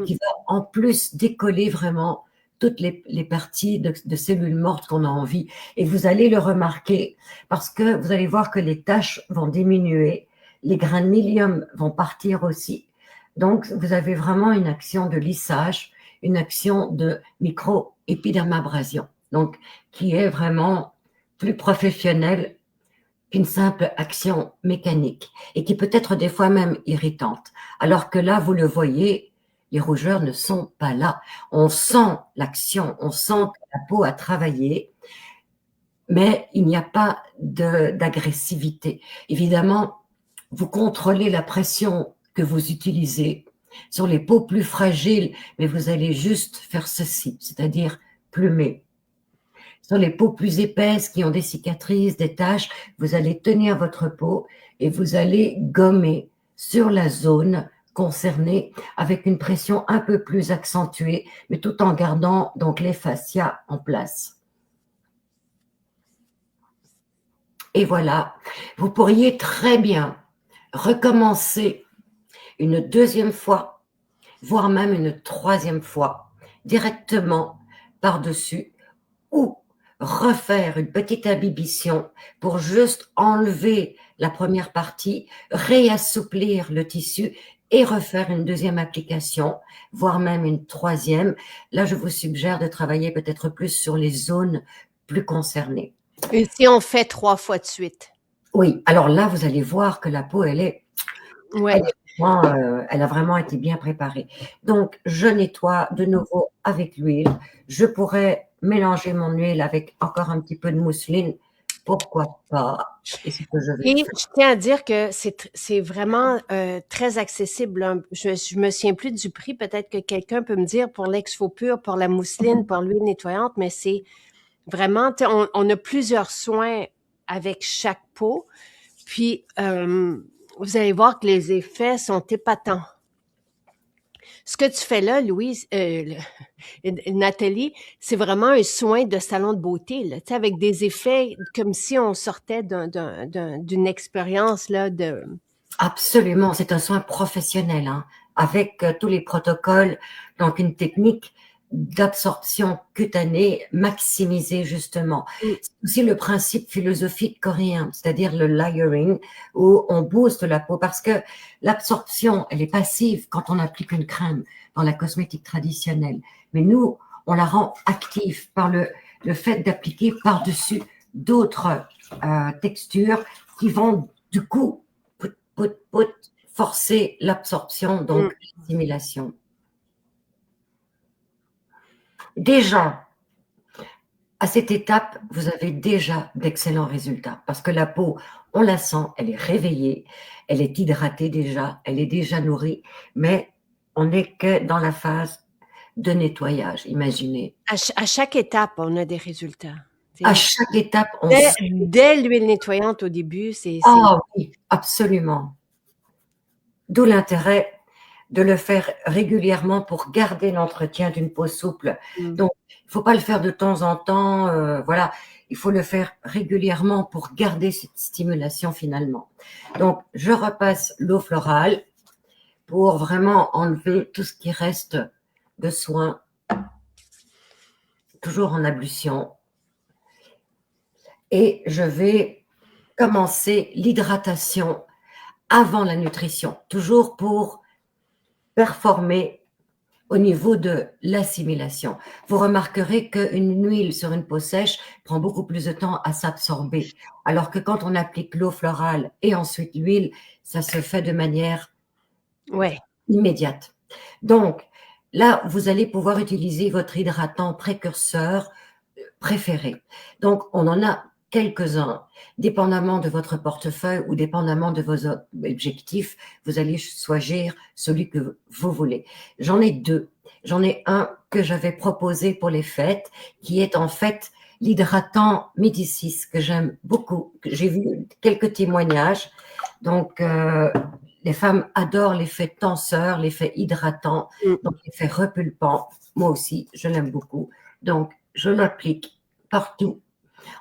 qui va en plus décoller vraiment toutes les parties de cellules mortes qu'on a envie. Et vous allez le remarquer parce que vous allez voir que les taches vont diminuer, les grains de milium vont partir aussi. Donc, vous avez vraiment une action de lissage, une action de micro-épidermabrasion, donc qui est vraiment plus professionnelle qu'une simple action mécanique et qui peut être des fois même irritante. Alors que là, vous le voyez, les rougeurs ne sont pas là. On sent l'action, on sent que la peau a travaillé, mais il n'y a pas d'agressivité. Évidemment, vous contrôlez la pression que vous utilisez sur les peaux plus fragiles, mais vous allez juste faire ceci, c'est-à-dire plumer. Sur les peaux plus épaisses qui ont des cicatrices, des taches, vous allez tenir votre peau et vous allez gommer sur la zone concernée avec une pression un peu plus accentuée, mais tout en gardant donc les fascias en place. Et voilà, vous pourriez très bien recommencer une deuxième fois, voire même une troisième fois, directement par-dessus, ou refaire une petite imbibition pour juste enlever la première partie, réassouplir le tissu et refaire une deuxième application, voire même une troisième. Là, je vous suggère de travailler peut-être plus sur les zones plus concernées. Et si on fait 3 fois de suite? Oui, alors là, vous allez voir que la peau, elle Ouais. a vraiment été bien préparée. Donc, je nettoie de nouveau avec l'huile. Je pourrais mélanger mon huile avec encore un petit peu de mousseline. Pourquoi pas? Et c'est ce que je vais Et faire. je tiens à dire que c'est vraiment très accessible, hein. Je me souviens plus du prix, peut-être que quelqu'un peut me dire pour l'exfo pur, pour la mousseline, pour l'huile nettoyante, mais c'est vraiment, tu sais, on a plusieurs soins avec chaque peau, puis vous allez voir que les effets sont épatants. Ce que tu fais là, Louise, Nathalie, c'est vraiment un soin de salon de beauté, là, tu sais, avec des effets comme si on sortait d'une expérience là de. Absolument, c'est un soin professionnel, hein, avec tous les protocoles, donc une technique d'absorption cutanée maximisée justement. C'est aussi le principe philosophique coréen, c'est-à-dire le layering, où on booste la peau parce que l'absorption, elle est passive quand on applique une crème dans la cosmétique traditionnelle. Mais nous, on la rend active par le fait d'appliquer par-dessus d'autres textures qui vont du coup forcer l'absorption, donc l'assimilation. Déjà, à cette étape, vous avez déjà d'excellents résultats parce que la peau, on la sent, elle est réveillée, elle est hydratée déjà, elle est déjà nourrie, mais on n'est que dans la phase de nettoyage, imaginez. À chaque étape, on a des résultats. À chaque étape, on Dès l'huile nettoyante au début, c'est. Ah oui, absolument. D'où l'intérêt de le faire régulièrement pour garder l'entretien d'une peau souple. Donc, il ne faut pas le faire de temps en temps, voilà. Il faut le faire régulièrement pour garder cette stimulation finalement. Donc, je repasse l'eau florale pour vraiment enlever tout ce qui reste de soin, toujours en ablution. Et je vais commencer l'hydratation avant la nutrition, toujours pour performer au niveau de l'assimilation. Vous remarquerez qu'une huile sur une peau sèche prend beaucoup plus de temps à s'absorber, alors que quand on applique l'eau florale et ensuite l'huile, ça se fait de manière immédiate. Donc, là, vous allez pouvoir utiliser votre hydratant précurseur préféré. Donc, on en a quelques-uns, dépendamment de votre portefeuille ou dépendamment de vos objectifs, vous allez choisir celui que vous voulez. J'en ai deux. J'en ai un que j'avais proposé pour les fêtes, qui est en fait l'hydratant Médicis, que j'aime beaucoup. J'ai vu quelques témoignages. Donc, les femmes adorent l'effet tenseur, l'effet hydratant, donc l'effet repulpant. Moi aussi, je l'aime beaucoup. Donc, je l'applique partout.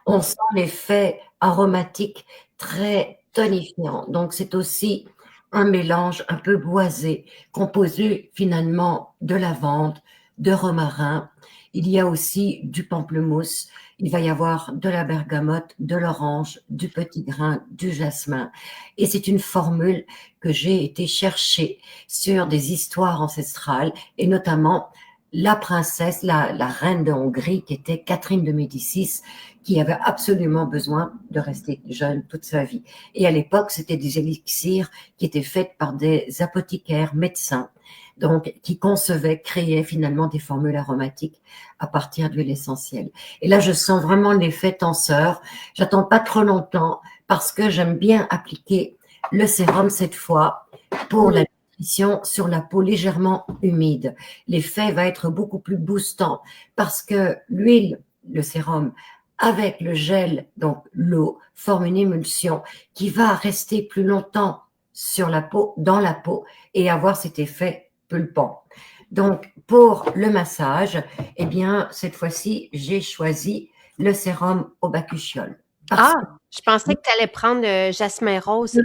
On sent l'effet aromatique très tonifiant. Donc, c'est aussi un mélange un peu boisé, composé finalement de lavande, de romarin. Il y a aussi du pamplemousse. Il va y avoir de la bergamote, de l'orange, du petit grain, du jasmin. Et c'est une formule que j'ai été chercher sur des histoires ancestrales et notamment la princesse, la reine de Hongrie, qui était Catherine de Médicis, qui avait absolument besoin de rester jeune toute sa vie. Et à l'époque, c'était des élixirs qui étaient faits par des apothicaires, médecins. donc qui concevait, créait finalement des formules aromatiques à partir d'huile essentielle. Et là, je sens vraiment l'effet tenseur. J'attends pas trop longtemps parce que j'aime bien appliquer le sérum cette fois pour la nutrition sur la peau légèrement humide. L'effet va être beaucoup plus boostant parce que l'huile, le sérum, avec le gel, donc l'eau, forme une émulsion qui va rester plus longtemps sur la peau, dans la peau, et avoir cet effet pulpant. Donc, pour le massage, eh bien, cette fois-ci, j'ai choisi le sérum au bakuchiol. Parce Ah, je pensais que tu allais prendre le jasmin rose.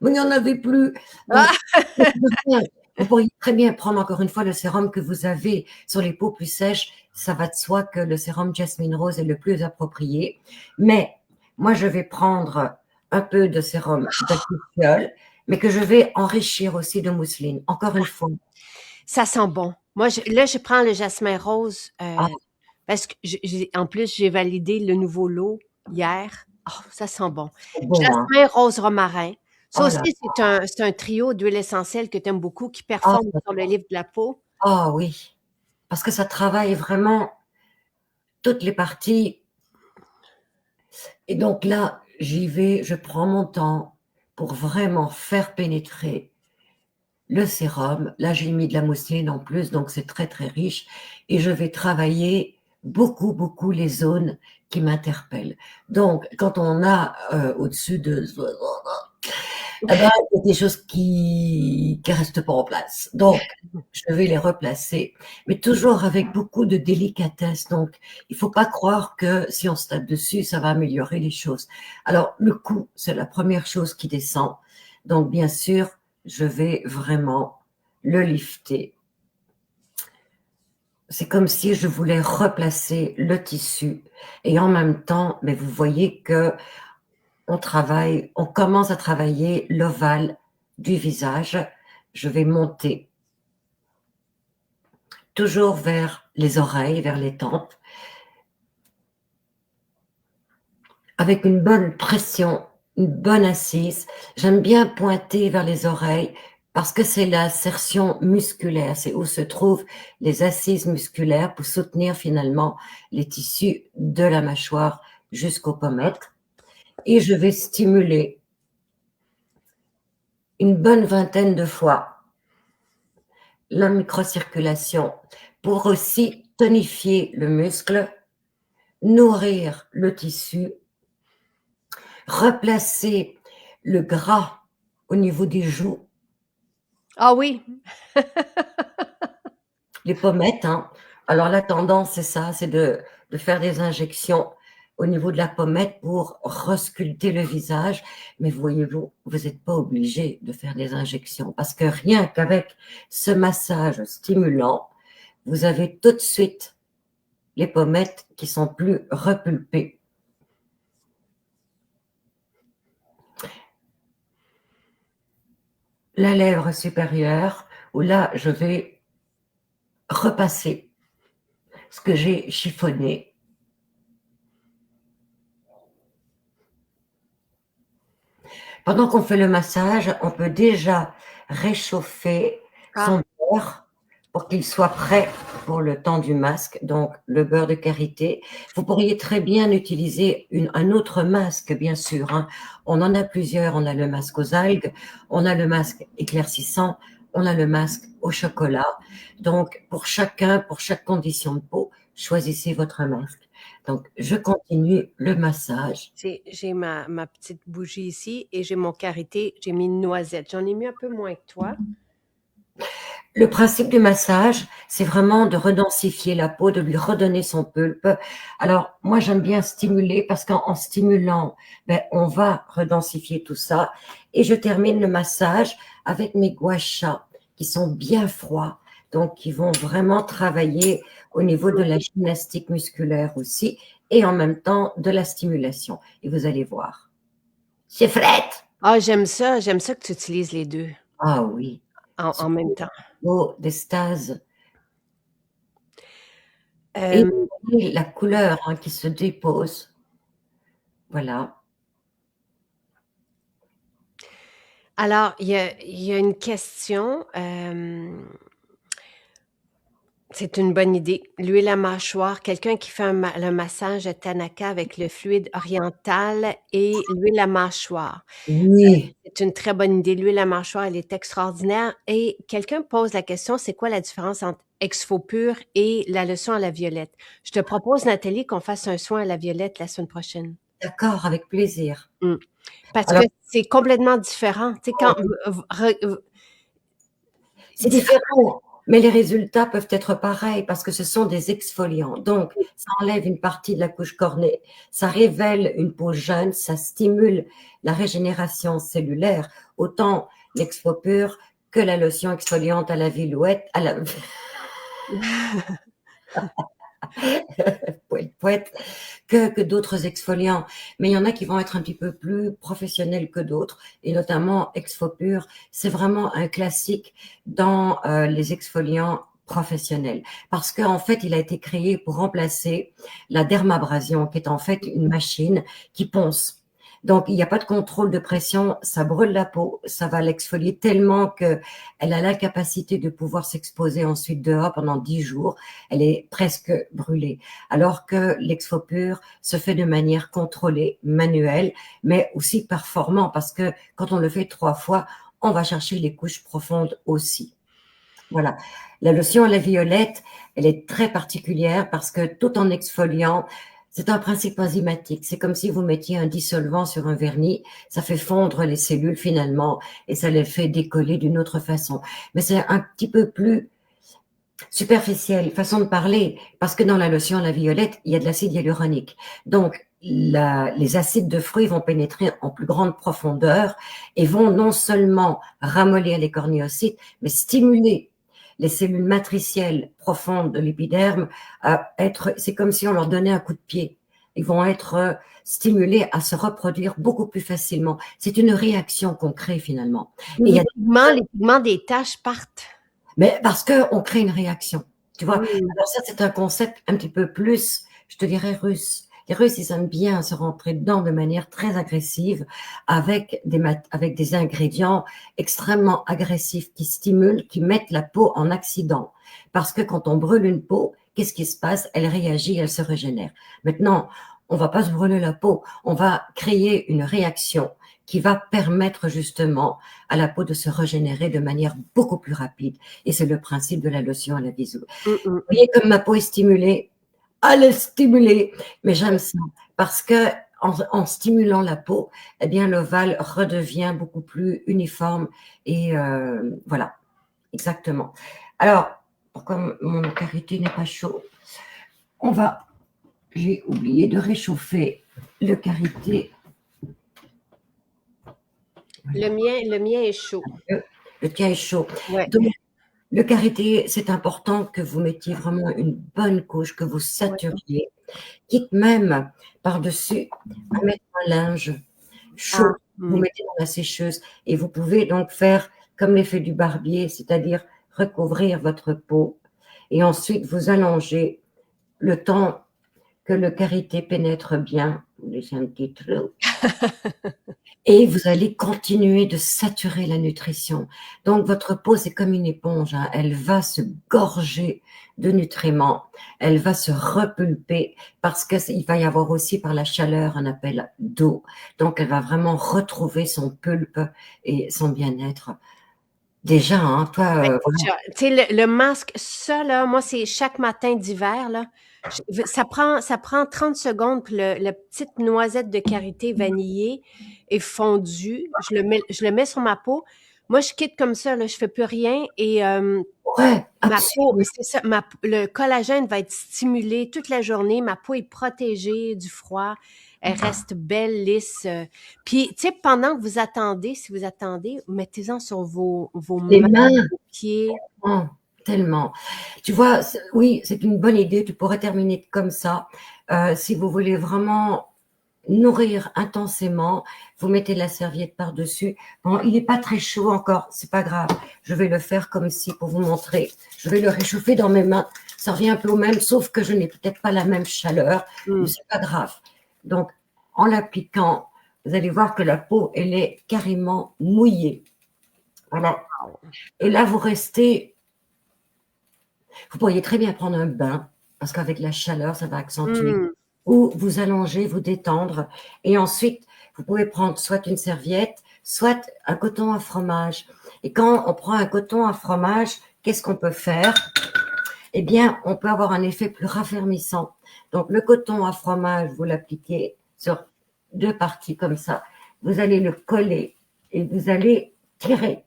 mais il n'y en avait plus. Donc, Ah! vous pourriez très bien prendre encore une fois le sérum que vous avez sur les peaux plus sèches. Ça va de soi que le sérum Jasmine Rose est le plus approprié. Mais moi, je vais prendre un peu de sérum bakuchiol, mais que je vais enrichir aussi de mousseline. Encore une fois. Ça sent bon. Moi, là, je prends le jasmin rose Ah, parce que, en plus, j'ai validé le nouveau lot hier. Oh, ça sent bon. c'est bon, hein. Jasmin rose romarin. Ça Oh aussi, là, c'est un trio d'huiles essentielles que tu aimes beaucoup qui ah, performe sur le livre de la peau. ah oui. Parce que ça travaille vraiment toutes les parties. Et donc là, j'y vais, je prends mon temps pour vraiment faire pénétrer le sérum. Là, j'ai mis de la mousseline en plus, donc c'est très très riche. Et je vais travailler beaucoup, beaucoup les zones qui m'interpellent. Donc, quand on a au-dessus de... Eh ben, il y a des choses qui restent pas en place. Donc, je vais les replacer, mais toujours avec beaucoup de délicatesse. Donc, il faut pas croire que si on se tape dessus, ça va améliorer les choses. Alors, le cou, c'est la première chose qui descend. Donc, bien sûr, je vais vraiment le lifter. C'est comme si je voulais replacer le tissu et en même temps, mais vous voyez que on commence à travailler l'ovale du visage. Je vais monter toujours vers les oreilles, vers les tempes, avec une bonne pression, une bonne assise. J'aime bien pointer vers les oreilles parce que c'est l'insertion musculaire, c'est où se trouvent les assises musculaires pour soutenir finalement les tissus de la mâchoire jusqu'aux pommettes. Et je vais stimuler une bonne vingtaine de fois la microcirculation pour aussi tonifier le muscle, nourrir le tissu, replacer le gras au niveau des joues, Ah oui, les pommettes, hein. Alors la tendance, c'est ça, c'est de faire des injections au niveau de la pommette pour resculpter le visage. Mais voyez-vous, vous n'êtes pas obligé de faire des injections parce que rien qu'avec ce massage stimulant, vous avez tout de suite les pommettes qui sont plus repulpées. La lèvre supérieure, où là, je vais repasser ce que j'ai chiffonné. Pendant qu'on fait le massage, on peut déjà réchauffer ah, son beurre pour qu'il soit prêt pour le temps du masque, donc le beurre de karité. Vous pourriez très bien utiliser un autre masque, bien sûr, hein. On en a plusieurs. On a le masque aux algues, on a le masque éclaircissant, on a le masque au chocolat. Donc, pour chacun, pour chaque condition de peau, choisissez votre masque. Donc, je continue le massage. j'ai ma petite bougie ici et j'ai mon karité, j'ai mis une noisette. J'en ai mis un peu moins que toi. Le principe du massage, c'est vraiment de redensifier la peau, de lui redonner son pulpe. Alors, moi, j'aime bien stimuler parce qu'en stimulant, ben, on va redensifier tout ça. Et je termine le massage avec mes gua sha qui sont bien froids, donc qui vont vraiment travailler au niveau de la gymnastique musculaire aussi et en même temps de la stimulation. Et vous allez voir. C'est frette! Ah, j'aime ça que tu utilises les deux Ah oui, en même temps. beau d'estase. Et Euh, la couleur hein, qui se dépose. Voilà. alors, il y a une question. C'est une bonne idée. L'huile à mâchoire, quelqu'un qui fait le massage à Tanaka avec le fluide oriental et l'huile à mâchoire. Oui, C'est une très bonne idée. L'huile à mâchoire, elle est extraordinaire. Et quelqu'un pose la question, c'est quoi la différence entre Exfopur et la lotion à la violette? Je te propose, Nathalie, qu'on fasse un soin à la violette la semaine prochaine. d'accord, avec plaisir. Mm. Parce que Alors, c'est complètement différent. Tu sais, quand c'est différent, mais les résultats peuvent être pareils parce que ce sont des exfoliants. Donc, ça enlève une partie de la couche cornée, ça révèle une peau jeune, ça stimule la régénération cellulaire, autant l'exfopure que la lotion exfoliante à la vilouette, à la poète, poète, que d'autres exfoliants. Mais il y en a qui vont être un petit peu plus professionnels que d'autres, et notamment Exfopur, c'est vraiment un classique dans les exfoliants professionnels, parce qu'en fait, il a été créé pour remplacer la dermabrasion, qui est en fait une machine qui ponce. Donc, il n'y a pas de contrôle de pression, ça brûle la peau, ça va l'exfolier tellement que elle a l'incapacité de pouvoir s'exposer ensuite dehors pendant 10 jours. Elle est presque brûlée. Alors que l'exfopure se fait de manière contrôlée, manuelle, mais aussi performant parce que quand on le fait 3 fois, on va chercher les couches profondes aussi. Voilà. La lotion à la violette, elle est très particulière parce que tout en exfoliant, c'est un principe enzymatique. C'est comme si vous mettiez un dissolvant sur un vernis, ça fait fondre les cellules finalement et ça les fait décoller d'une autre façon. Mais c'est un petit peu plus superficielle façon de parler, parce que dans la lotion à la violette, il y a de l'acide hyaluronique. Donc, les acides de fruits vont pénétrer en plus grande profondeur et vont non seulement ramollir les cornéocytes, mais stimuler les cellules matricielles profondes de l'épiderme à être, c'est comme si on leur donnait un coup de pied. Ils vont être stimulés à se reproduire beaucoup plus facilement. C'est une réaction qu'on crée finalement. Et il y a les pigments des taches partent. mais parce qu'on crée une réaction, tu vois. Mm. Alors ça, c'est un concept un petit peu plus, je te dirais, russe. Les Russes, ils aiment bien se rentrer dedans de manière très agressive avec avec des ingrédients extrêmement agressifs qui stimulent, qui mettent la peau en accident. Parce que quand on brûle une peau, qu'est-ce qui se passe? Elle réagit, elle se régénère. Maintenant, on va pas se brûler la peau, on va créer une réaction qui va permettre justement à la peau de se régénérer de manière beaucoup plus rapide. Et c'est le principe de la lotion à la bisou. Vous voyez comme ma peau est stimulée, elle est stimulée, mais j'aime ça parce que en stimulant la peau, eh bien l'ovale redevient beaucoup plus uniforme et voilà, exactement. Alors, pourquoi mon karité n'est pas chaud, on va, j'ai oublié de réchauffer le karité. Le mien est chaud. Le tien est chaud. Ouais. Donc, le karité, c'est important que vous mettiez vraiment une bonne couche, que vous saturiez, quitte même par-dessus à mettre un linge chaud, vous mettez dans la sécheuse et vous pouvez donc faire comme l'effet du barbier, c'est-à-dire recouvrir votre peau et ensuite vous allonger le temps que le karité pénètre bien. Vous laissez un petit trou. Et vous allez continuer de saturer la nutrition. Donc, votre peau, c'est comme une éponge, hein. Elle va se gorger de nutriments. Elle va se repulper parce qu'il va y avoir aussi par la chaleur un appel d'eau. Donc, elle va vraiment retrouver son pulpe et son bien-être. Déjà, hein, toi, voilà. Tu sais, le masque, ça, là, moi, c'est chaque matin d'hiver, là. Ça prend 30 secondes, puis la petite noisette de karité vanillée est fondue. Je le mets sur ma peau. Moi, je quitte comme ça, là, je fais plus rien et Ouais, ma peau, absolument. c'est ça, le collagène va être stimulé toute la journée. Ma peau est protégée du froid. Elle reste belle, lisse. Puis, tu sais, pendant que vous attendez, si vous attendez, mettez-en sur vos Les mains, mains, vos pieds. oh, tellement. Tu vois, oui, c'est une bonne idée. Tu pourrais terminer comme ça. Si vous voulez vraiment nourrir intensément, vous mettez la serviette par-dessus. Bon, il n'est pas très chaud encore, c'est pas grave. Je vais le faire comme si pour vous montrer. Je vais le réchauffer dans mes mains. Ça revient un peu au même, sauf que je n'ai peut-être pas la même chaleur, mais c'est pas grave. Donc, en l'appliquant, vous allez voir que la peau, elle est carrément mouillée. Voilà. Et là, vous restez Vous pourriez très bien prendre un bain, parce qu'avec la chaleur, ça va accentuer, Mmh. ou vous allonger, vous détendre, et ensuite, vous pouvez prendre soit une serviette, soit un coton à fromage. Et quand on prend un coton à fromage, qu'est-ce qu'on peut faire? Eh bien, on peut avoir un effet plus raffermissant. Donc, le coton à fromage, vous l'appliquez sur 2 parties comme ça. Vous allez le coller et vous allez tirer.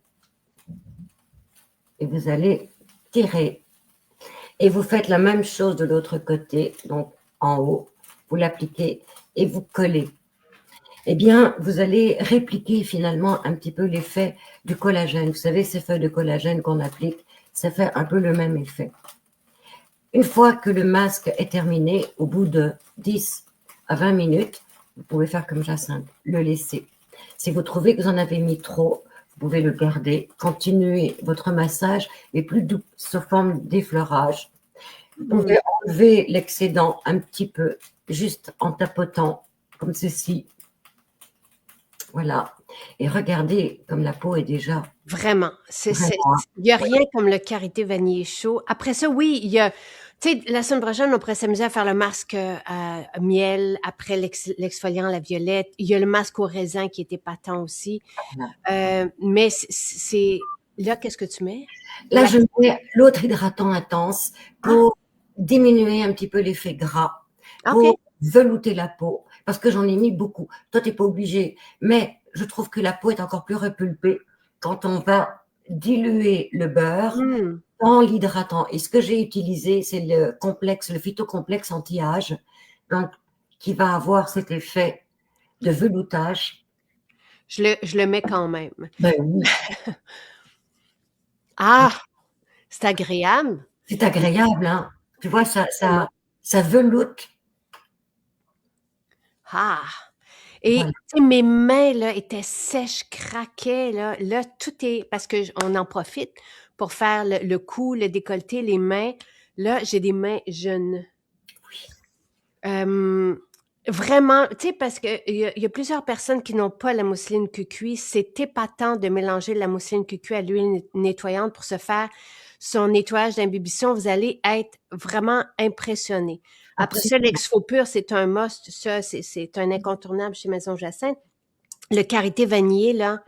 Et vous allez tirer. Et vous faites la même chose de l'autre côté, donc en haut, vous l'appliquez et vous collez. Eh bien, vous allez répliquer finalement un petit peu l'effet du collagène. Vous savez, ces feuilles de collagène qu'on applique, ça fait un peu le même effet. Une fois que le masque est terminé, au bout de 10 à 20 minutes, vous pouvez faire comme Jacinthe, le laisser. Si vous trouvez que vous en avez mis trop, vous pouvez le garder, continuer votre massage, mais plus doux, sous forme d'effleurage. Vous pouvez enlever l'excédent un petit peu, juste en tapotant, comme ceci. Voilà. Et regardez comme la peau est déjà Vraiment. vraiment. Il n'y a rien comme le karité vanillé chaud. Après ça, oui, il y a, tu sais, la semaine prochaine, on pourrait s'amuser à faire le masque à miel, après l'exfoliant à la violette. Il y a le masque au raisin qui est épatant aussi. Mais là, qu'est-ce que tu mets? Là, je mets l'autre hydratant intense Ah, pour diminuer un petit peu l'effet gras, OK. pour velouter la peau, parce que j'en ai mis beaucoup. Toi, t'es pas obligé, mais je trouve que la peau est encore plus repulpée quand on va diluer le beurre Hmm. dans l'hydratant. Et ce que j'ai utilisé, c'est le phytocomplexe anti-âge, donc qui va avoir cet effet de veloutage. Je le mets quand même. Ben oui, Ah, c'est agréable. c'est agréable, hein. Tu vois, Vraiment. ça veloute. Ah! Et Voilà. tu sais, mes mains là étaient sèches, craquaient là. Là, tout est parce que on en profite pour faire le cou, le décolleté, les mains. Là, j'ai des mains jeunes. Euh, Vraiment, tu sais, parce que il y a plusieurs personnes qui n'ont pas la mousseline cucuy. C'est épatant de mélanger la mousseline cucuy à l'huile nettoyante pour se faire son nettoyage d'imbibition. Vous allez être vraiment impressionné. Après ça, Absolument. l'exfo pur, c'est un must. Ça, c'est un incontournable chez Maison Jacinthe. Le karité vanillé, là,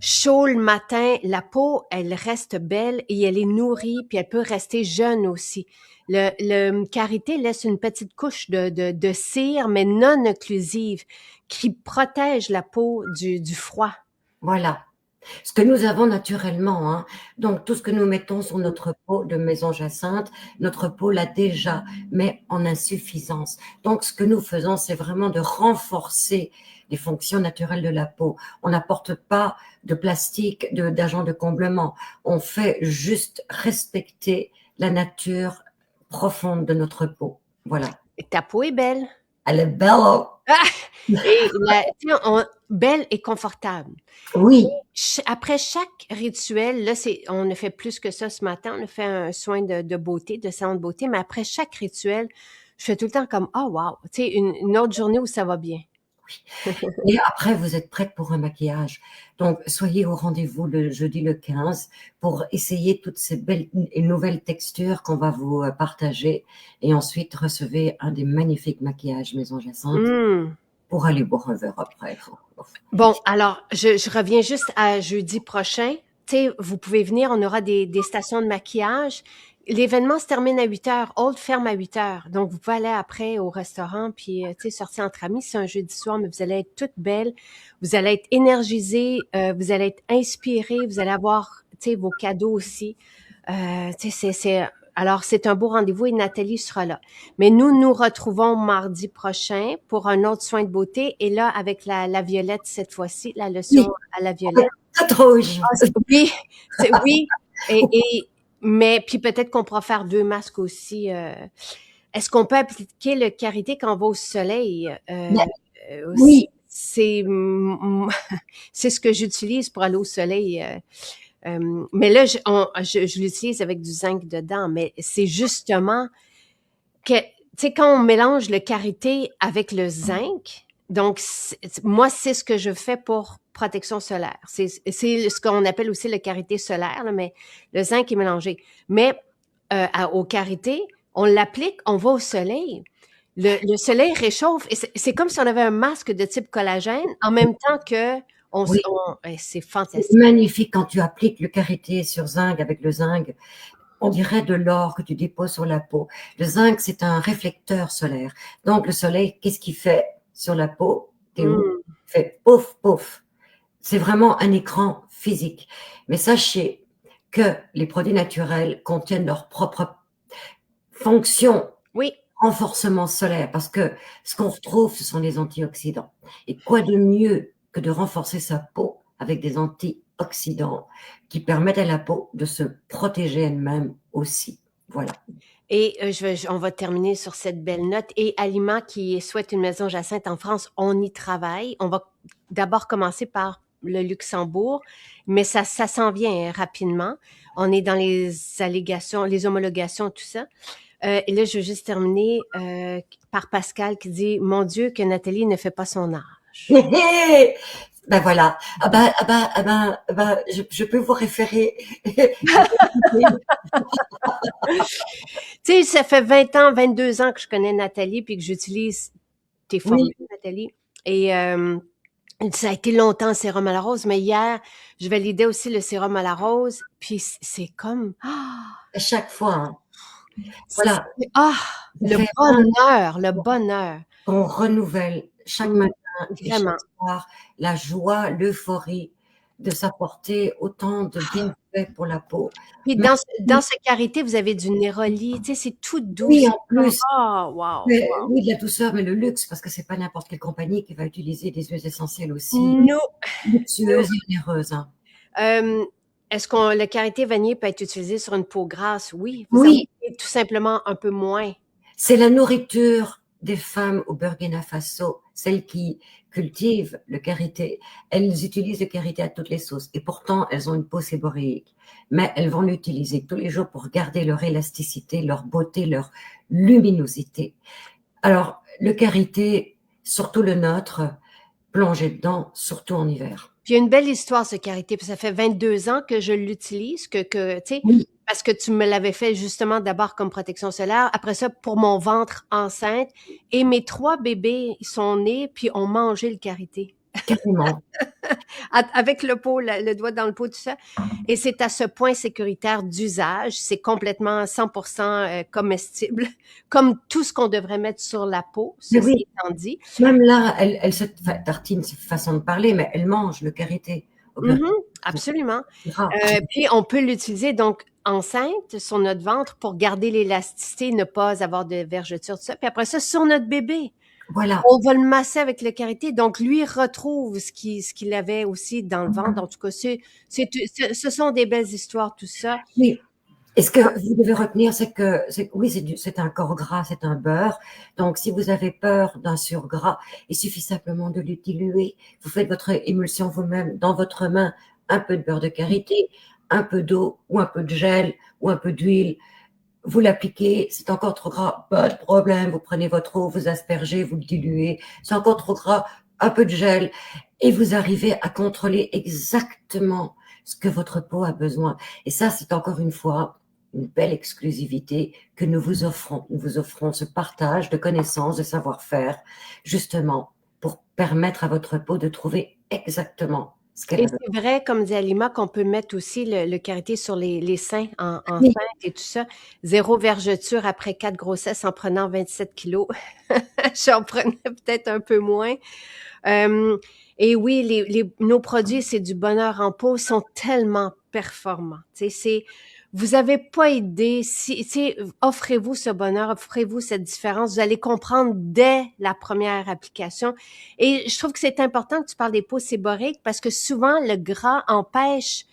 chaud le matin, la peau, elle reste belle et elle est nourrie, puis elle peut rester jeune aussi. Le karité laisse une petite couche de cire, mais non occlusive, qui protège la peau du froid. Voilà. Ce que nous avons naturellement, hein. Donc, tout ce que nous mettons sur notre peau de Maison Jacinthe, notre peau l'a déjà, mais en insuffisance. Donc, ce que nous faisons, c'est vraiment de renforcer les fonctions naturelles de la peau. On n'apporte pas de plastique, d'agent de comblement. On fait juste respecter la nature profonde de notre peau. Voilà. Et ta peau est belle. Elle est belle. Ah! Et tu sais, belle et confortable. Oui. Après chaque rituel, là, on a fait plus que ça ce matin, on a fait un soin de beauté, de salon de beauté, mais après chaque rituel, je fais tout le temps comme, oh wow, tu sais, une autre journée où ça va bien. Et après, vous êtes prête pour un maquillage. Donc, soyez au rendez-vous le jeudi le 15 pour essayer toutes ces belles et nouvelles textures qu'on va vous partager. Et ensuite, recevez un des magnifiques maquillages Maison Jacinthe Hmm. pour aller boire un verre après. Bon, alors, je reviens juste à jeudi prochain. Tu sais, vous pouvez venir, on aura des stations de maquillage. L'événement se termine à 8 heures. Old ferme à 8 heures. Donc, vous pouvez aller après au restaurant puis, tu sais, sortir entre amis. C'est un jeudi soir, mais vous allez être toutes belles. Vous allez être énergisées. Vous allez être inspirées. Vous allez avoir, tu sais, vos cadeaux aussi. Tu sais, alors, c'est un beau rendez-vous et Nathalie sera là. Mais nous retrouvons mardi prochain pour un autre soin de beauté. Et là, avec la violette cette fois-ci, la lotion Oui, à la violette. toute rouge. Oui, oui. Mais puis peut-être qu'on pourra faire 2 masques aussi. Est-ce qu'on peut appliquer le karité quand on va au soleil? Mais Aussi? oui, C'est ce que j'utilise pour aller au soleil. Mais là, je l'utilise avec du zinc dedans. Mais c'est justement que, tu sais, quand on mélange le karité avec le zinc, donc moi, c'est ce que je fais pour protection solaire. C'est ce qu'on appelle aussi le karité solaire, là, mais le zinc est mélangé. Mais au karité, on l'applique, on va au soleil. Le soleil réchauffe et c'est comme si on avait un masque de type collagène en même temps que Oui, c'est c'est fantastique. magnifique quand tu appliques le karité sur zinc avec le zinc. On dirait de l'or que tu déposes sur la peau. Le zinc, c'est un réflecteur solaire. Donc, le soleil, qu'est-ce qu'il fait sur la peau? T'es où? Mmh. Il fait pouf, pouf. C'est vraiment un écran physique. Mais sachez que les produits naturels contiennent leur propre fonction Oui. renforcement solaire, parce que ce qu'on retrouve, ce sont les antioxydants. Et quoi de mieux que de renforcer sa peau avec des antioxydants qui permettent à la peau de se protéger elle-même aussi. Voilà. Et on va terminer sur cette belle note. Et Alima qui souhaite une maison Jacinthe en France, on y travaille. On va d'abord commencer par le Luxembourg, mais ça s'en vient hein, rapidement. On est dans les allégations, les homologations, tout ça. Et là, je veux juste terminer par Pascal qui dit, mon Dieu, que Nathalie ne fait pas son âge. Ben voilà. Je peux vous référer. Tu sais, ça fait 20 ans, 22 ans que je connais Nathalie puis que j'utilise tes Oui, formules, Nathalie. Et ça a été longtemps le sérum à la rose, mais hier, je validais aussi le sérum à la rose, puis c'est comme à chaque fois, hein. c'est Voilà. ah, Ça fait 20 le bonheur, qu'on renouvelle chaque mmh, matin et chaque vraiment. soir la joie, l'euphorie de s'apporter autant de bienfaits pour la peau. Puis dans Merci. ce karité, vous avez du néroli, tu sais, c'est tout doux, Oui, c'est en comme plus, waouh, mais wow. oui, de la douceur, mais le luxe, parce que c'est pas n'importe quelle compagnie qui va utiliser des huiles essentielles aussi No, no. luxueuses et onéreuses, hein. Hem, est-ce qu'on le karité vanillé peut être utilisé sur une peau grasse? Oui, vous en Oui, mettez tout simplement un peu moins. c'est la nourriture des femmes au Burkina Faso, celles qui cultivent le karité. Elles utilisent le karité à toutes les sauces et pourtant elles ont une peau séboréique. Mais elles vont l'utiliser tous les jours pour garder leur élasticité, leur beauté, leur luminosité. Alors, le karité, surtout le nôtre, plongez dedans, surtout en hiver. Puis il y a une belle histoire, ce karité, puis ça fait 22 ans que je l'utilise, tu sais, Oui, parce que tu me l'avais fait justement d'abord comme protection solaire, après ça pour mon ventre enceinte, et mes 3 bébés, ils sont nés, puis ont mangé le karité. carrément. Avec le pot, le doigt dans le pot, tout ça. Et c'est à ce point sécuritaire d'usage. C'est complètement 100% comestible, comme tout ce qu'on devrait mettre sur la peau, Mais ceci oui, étant dit. même là, elle se tartine, c'est façon de parler, mais elle mange le karité au Mhm, Burkina Faso. absolument. Gras. Puis on peut l'utiliser donc enceinte sur notre ventre pour garder l'élasticité, ne pas avoir de vergetures, tout ça. Puis après ça, sur notre bébé, Voilà. on va le masser avec le karité. Donc lui retrouve ce qu'il avait aussi dans le ventre. En tout cas, ce sont des belles histoires, tout ça. Oui. Et ce que vous devez retenir, c'est que, oui, c'est un corps gras, c'est un beurre. Donc, si vous avez peur d'un surgras, il suffit simplement de le diluer. Vous faites votre émulsion vous-même dans votre main, un peu de beurre de karité, un peu d'eau ou un peu de gel ou un peu d'huile. Vous l'appliquez, c'est encore trop gras, pas de problème. Vous prenez votre eau, vous aspergez, vous le diluez. C'est encore trop gras, un peu de gel. Et vous arrivez à contrôler exactement ce que votre peau a besoin. Et ça, c'est encore une fois une belle exclusivité que nous vous offrons. Nous vous offrons ce partage de connaissances, de savoir-faire, justement, pour permettre à votre peau de trouver exactement ce qu'elle Et a besoin. c'est vrai, comme dit Alima, qu'on peut mettre aussi le karité sur les seins Oui, enceintes et tout ça. Zéro vergeture après 4 grossesses en prenant 27 kilos. J'en prenais peut-être un peu moins. Euh, et oui, nos produits, c'est du bonheur en peau, sont tellement performants. Tu sais, vous avez pas idée, tu sais, offrez-vous ce bonheur, offrez-vous cette différence. Vous allez comprendre dès la première application. Et je trouve que c'est important que tu parles des peaux séboriques parce que souvent, le gras empêche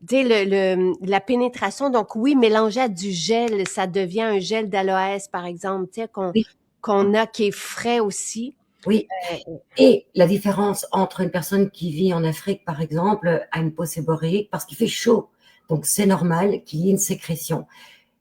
tu sais, la pénétration. Donc oui, mélangé à du gel, ça devient un gel d'aloès, par exemple, tu sais, oui, qu'on a qui est frais aussi. oui. Et la différence entre une personne qui vit en Afrique, par exemple, a une peau séboréique parce qu'il fait chaud. Donc, c'est normal qu'il y ait une sécrétion.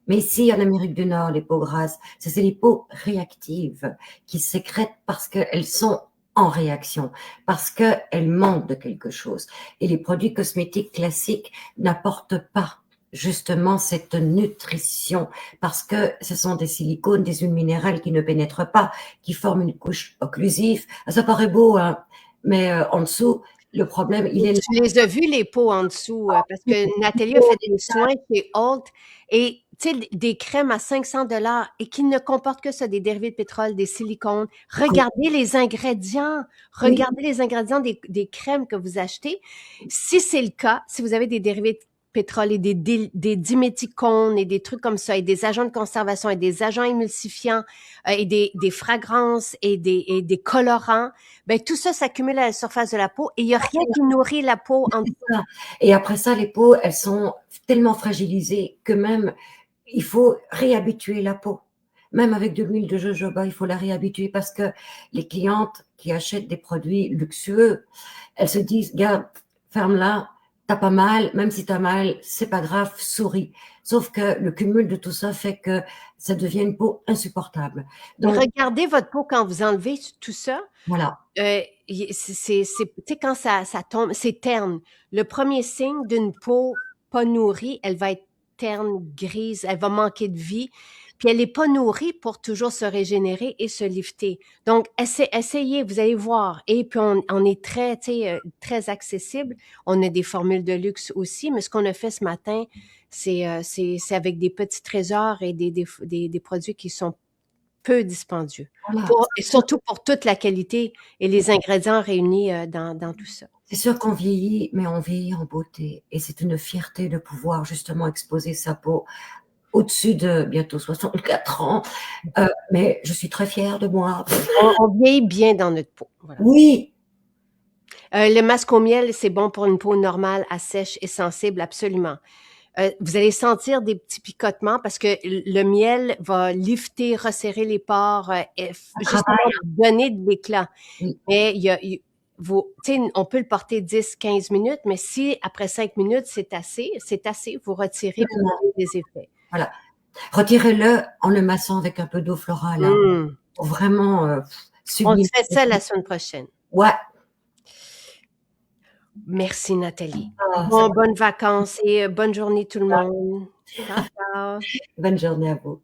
Mais ici, en Amérique du Nord, les peaux grasses, c'est les peaux réactives qui sécrètent parce qu'elles sont en réaction, parce qu'elles manquent de quelque chose. Et les produits cosmétiques classiques n'apportent pas justement cette nutrition, parce que ce sont des silicones, des huiles minérales qui ne pénètrent pas, qui forment une couche occlusive. Ça paraît beau, hein, mais en dessous, le problème, il est là. Tu les as vus, les pots en dessous, parce que Nathalie a fait des soins chez Holt et tu sais, des crèmes à 500 $ et qui ne comportent que ça, des dérivés de pétrole, des silicones. Regardez les ingrédients. Oui, Regardez les ingrédients des crèmes que vous achetez. Si c'est le cas, si vous avez des dérivés de pétrole et des diméthicones et des trucs comme ça, et des agents de conservation et des agents émulsifiants et des fragrances et des colorants, ben tout ça s'accumule à la surface de la peau et il n'y a rien qui nourrit la peau en dessous. ça. Et après ça, les peaux, elles sont tellement fragilisées que même il faut réhabituer la peau. Même avec de l'huile de jojoba, il faut la réhabituer parce que les clientes qui achètent des produits luxueux, elles se disent, garde, ferme-la, t'as pas mal, même si t'as mal, c'est pas grave, souris. Sauf que le cumul de tout ça fait que ça devient une peau insupportable. Mais Donc, regardez votre peau quand vous enlevez tout ça. voilà. Tu sais, quand ça tombe, c'est terne. Le premier signe d'une peau pas nourrie, elle va être terne, grise, elle va manquer de vie. Puis elle n'est pas nourrie pour toujours se régénérer et se lifter. Donc, essayez, vous allez voir. Et puis, on est très, tu sais, très accessible. On a des formules de luxe aussi, mais ce qu'on a fait ce matin, c'est avec des petits trésors et des produits qui sont peu dispendieux. Voilà. Et surtout pour toute la qualité et les ingrédients réunis dans tout ça. C'est sûr qu'on vieillit, mais on vieillit en beauté. Et c'est une fierté de pouvoir justement exposer sa peau au-dessus de bientôt 64 ans. Mais je suis très fière de moi. On vieillit bien dans notre peau. Voilà. Oui, Le masque au miel, c'est bon pour une peau normale, à sèche et sensible, absolument. Vous allez sentir des petits picotements parce que le miel va lifter, resserrer les pores, et ça justement travaille. donner de l'éclat. Oui, Mais tu sais, on peut le porter 10, 15 minutes, mais si après 5 minutes, c'est assez, vous retirez pour absolument. donner des effets. Voilà. Retirez-le en le massant avec un peu d'eau florale, hein, Mmh. pour vraiment On sublimer. se fait ça la semaine prochaine. Ouais. Merci Nathalie. Ah, Bonnes vacances et bonne journée tout le monde. Ciao, ciao. bonne journée à vous.